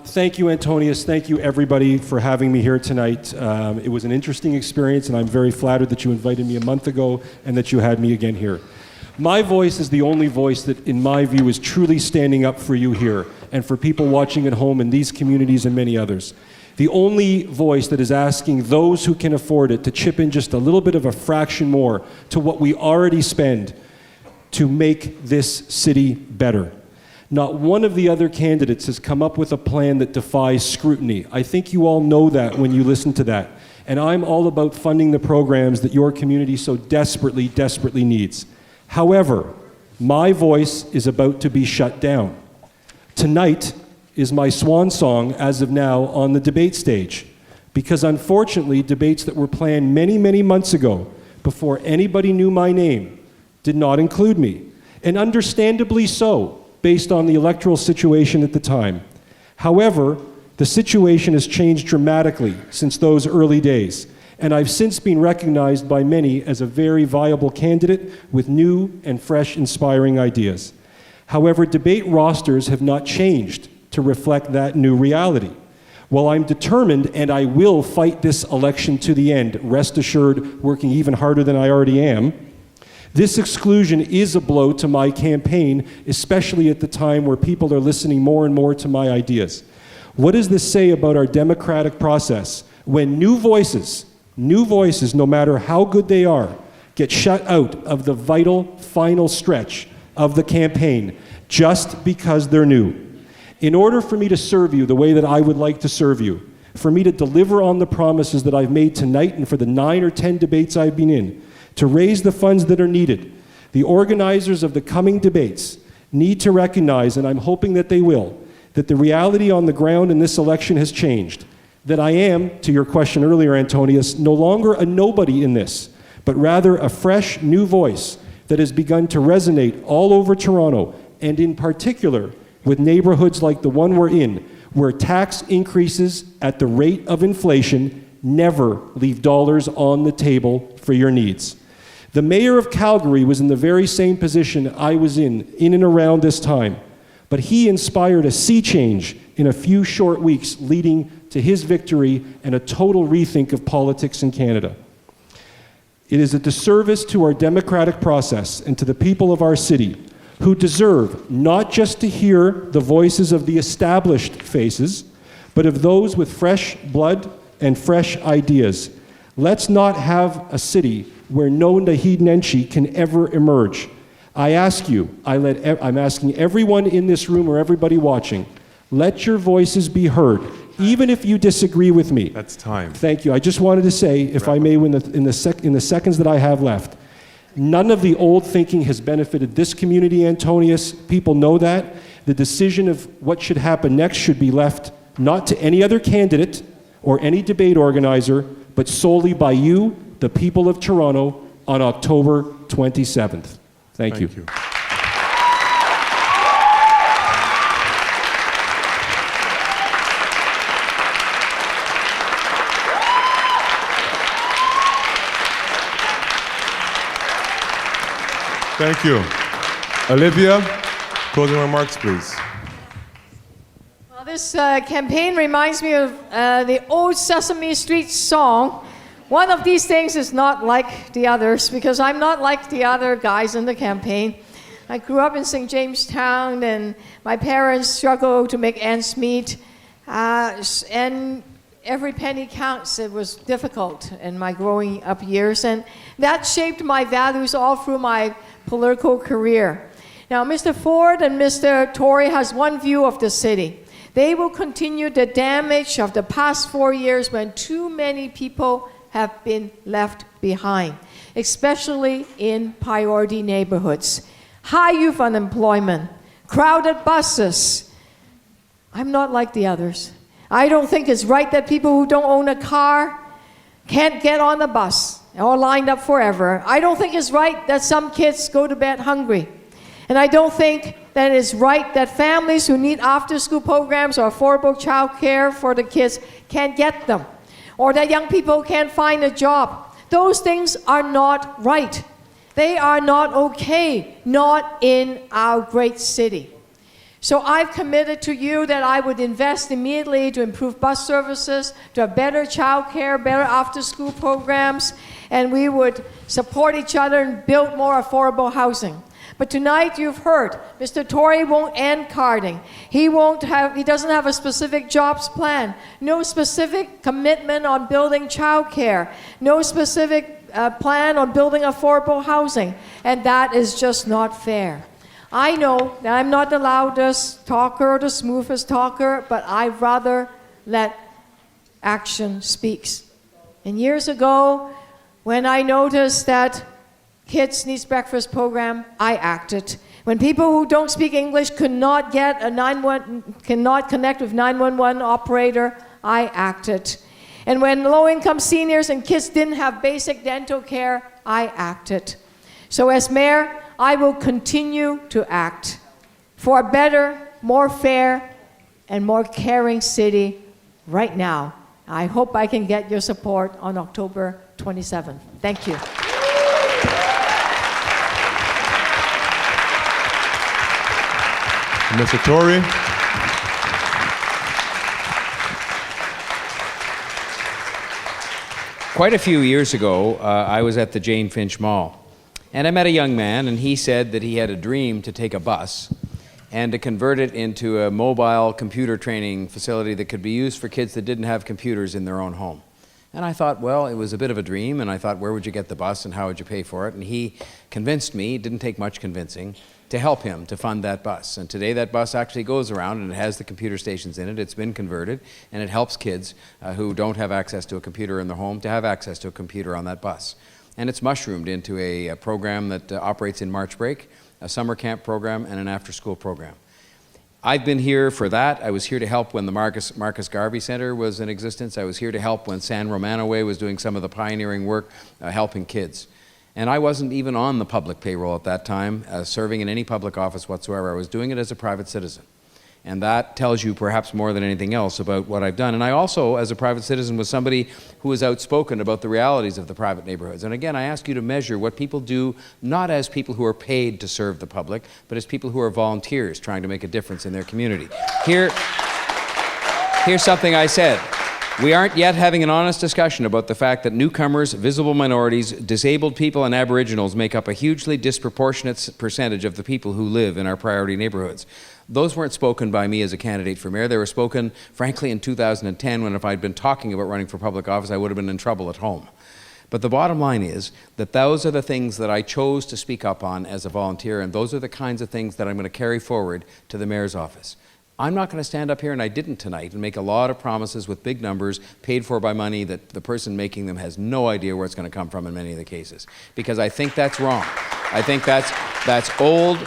Thank you, Antonius. Thank you, everybody, for having me here tonight. It was an interesting experience, and I'm very flattered that you invited me a month ago and that you had me again here. My voice is the only voice that, in my view, is truly standing up for you here and for people watching at home in these communities and many others. The only voice that is asking those who can afford it to chip in just a little bit of a fraction more to what we already spend to make this city better. Not one of the other candidates has come up with a plan that defies scrutiny. I think you all know that when you listen to that. And I'm all about funding the programs that your community so desperately, desperately needs. However, my voice is about to be shut down. Tonight is my swan song, as of now, on the debate stage. Because unfortunately, debates that were planned many, many months ago, before anybody knew my name, did not include me. And understandably so, based on the electoral situation at the time. However, the situation has changed dramatically since those early days, and I've since been recognized by many as a very viable candidate with new and fresh, inspiring ideas. However, debate rosters have not changed to reflect that new reality. While I'm determined, and I will fight this election to the end, rest assured, working even harder than I already am, this exclusion is a blow to my campaign, especially at the time where people are listening more and more to my ideas. What does this say about our democratic process when new voices, no matter how good they are, get shut out of the vital final stretch of the campaign just because they're new? In order for me to serve you the way that I would like to serve you, for me to deliver on the promises that I've made tonight and for the 9 or 10 debates I've been in, to raise the funds that are needed, the organizers of the coming debates need to recognize, and I'm hoping that they will, that the reality on the ground in this election has changed. That I am, to your question earlier, Antonius, no longer a nobody in this, but rather a fresh, new voice that has begun to resonate all over Toronto, and in particular with neighborhoods like the one we're in, where tax increases at the rate of inflation never leave dollars on the table for your needs. The mayor of Calgary was in the very same position I was in and around this time, but he inspired a sea change in a few short weeks, leading to his victory and a total rethink of politics in Canada. It is a disservice to our democratic process and to the people of our city, who deserve not just to hear the voices of the established faces, but of those with fresh blood and fresh ideas. Let's not have a city where no Nahid-Nenshi can ever emerge. I ask you, I'm asking everyone in this room or everybody watching, let your voices be heard, even if you disagree with me. That's time. Thank you. I just wanted to say, if I may, in the seconds that I have left, none of the old thinking has benefited this community, Antonius. People know that. The decision of what should happen next should be left not to any other candidate or any debate organizer, but solely by you, the people of Toronto, on October 27th. Thank you. Thank you. Olivia, closing remarks, please. Well, this campaign reminds me of the old Sesame Street song. One of these things is not like the others, because I'm not like the other guys in the campaign. I grew up in St. Jamestown, and my parents struggled to make ends meet, and every penny counts. It was difficult in my growing up years, and that shaped my values all through my political career. Now, Mr. Ford and Mr. Tory has one view of the city. They will continue the damage of the past 4 years when too many people have been left behind, especially in priority neighborhoods. High youth unemployment, crowded buses. I'm not like the others. I don't think it's right that people who don't own a car can't get on the bus or lined up forever. I don't think it's right that some kids go to bed hungry. And I don't think that it's right that families who need after-school programs or affordable child care for the kids can't get them, or that young people can't find a job. Those things are not right. They are not okay, not in our great city. So I've committed to you that I would invest immediately to improve bus services, to have better child care, better after-school programs, and we would support each other and build more affordable housing. But tonight you've heard, Mr. Tory won't end carding. He doesn't have a specific jobs plan, no specific commitment on building child care, no specific plan on building affordable housing, and that is just not fair. I know that I'm not the loudest talker or the smoothest talker, but I'd rather let action speaks. And years ago, when I noticed that kids needs breakfast program, I acted. When people who don't speak English cannot connect with 911 operator, I acted. And when low-income seniors and kids didn't have basic dental care, I acted. So as mayor, I will continue to act for a better, more fair, and more caring city right now. I hope I can get your support on October 27th. Thank you. Mr. Tory. Quite a few years ago, I was at the Jane-Finch Mall. And I met a young man, and he said that he had a dream to take a bus and to convert it into a mobile computer training facility that could be used for kids that didn't have computers in their own home. And I thought, well, it was a bit of a dream, and I thought, where would you get the bus and how would you pay for it? And he convinced me, it didn't take much convincing, to help him to fund that bus. And today that bus actually goes around and it has the computer stations in it. It's been converted, and it helps kids who don't have access to a computer in their home to have access to a computer on that bus. And it's mushroomed into a program that operates in March break, a summer camp program, and an after-school program. I've been here for that. I was here to help when the Marcus Garvey Center was in existence. I was here to help when San Romano Way was doing some of the pioneering work, helping kids. And I wasn't even on the public payroll at that time, serving in any public office whatsoever. I was doing it as a private citizen. And that tells you perhaps more than anything else about what I've done. And I also, as a private citizen, was somebody who was outspoken about the realities of the private neighborhoods. And again, I ask you to measure what people do, not as people who are paid to serve the public, but as people who are volunteers trying to make a difference in their community. Here's something I said. We aren't yet having an honest discussion about the fact that newcomers, visible minorities, disabled people, and Aboriginals make up a hugely disproportionate percentage of the people who live in our priority neighborhoods. Those weren't spoken by me as a candidate for mayor. They were spoken, frankly, in 2010, when if I'd been talking about running for public office, I would have been in trouble at home. But the bottom line is that those are the things that I chose to speak up on as a volunteer, and those are the kinds of things that I'm going to carry forward to the mayor's office. I'm not going to stand up here, and I didn't tonight, and make a lot of promises with big numbers paid for by money that the person making them has no idea where it's going to come from in many of the cases, because I think that's wrong. I think that's old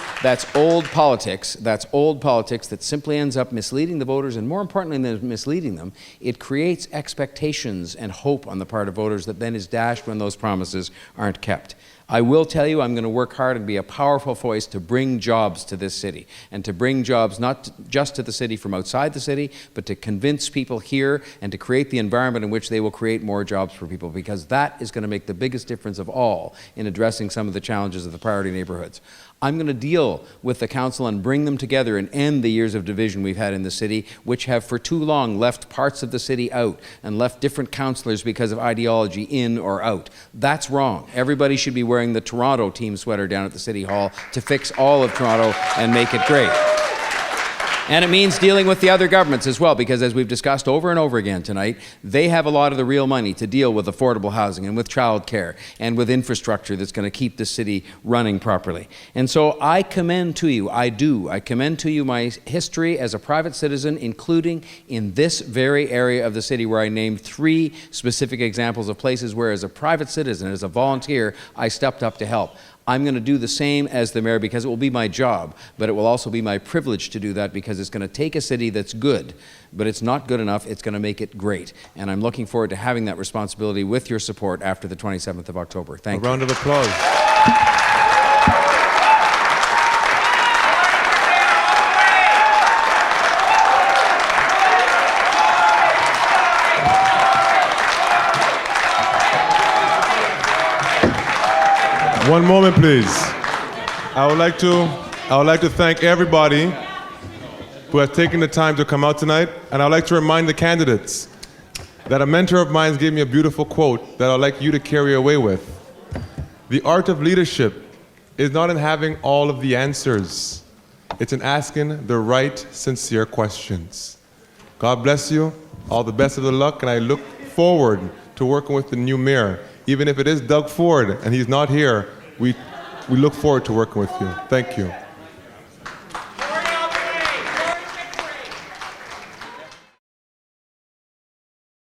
politics. That's old politics that simply ends up misleading the voters, and more importantly than misleading them, it creates expectations and hope on the part of voters that then is dashed when those promises aren't kept. I will tell you, I'm going to work hard and be a powerful voice to bring jobs to this city, and to bring jobs not just to the city from outside the city, but to convince people here and to create the environment in which they will create more jobs for people, because that is going to make the biggest difference of all in addressing some of the challenges of the priority neighborhoods. I'm going to deal with the council and bring them together and end the years of division we've had in the city, which have for too long left parts of the city out and left different councillors because of ideology in or out. That's wrong. Everybody should be wearing the Toronto team sweater down at the City Hall to fix all of Toronto and make it great. And it means dealing with the other governments as well, because as we've discussed over and over again tonight, they have a lot of the real money to deal with affordable housing and with childcare and with infrastructure that's going to keep the city running properly. And so I commend to you, I commend to you my history as a private citizen, including in this very area of the city where I named 3 specific examples of places where as a private citizen, as a volunteer, I stepped up to help. I'm going to do the same as the mayor because it will be my job, but it will also be my privilege to do that because it's going to take a city that's good, but it's not good enough. It's going to make it great. And I'm looking forward to having that responsibility with your support after the 27th of October. Thank you. A round of applause. One moment, please. I would like to thank everybody who has taken the time to come out tonight, and I'd like to remind the candidates that a mentor of mine gave me a beautiful quote that I'd like you to carry away with. The art of leadership is not in having all of the answers. It's in asking the right, sincere questions. God bless you. All the best of the luck, and I look forward to working with the new mayor. Even if it is Doug Ford and he's not here, we look forward to working with you. Thank you.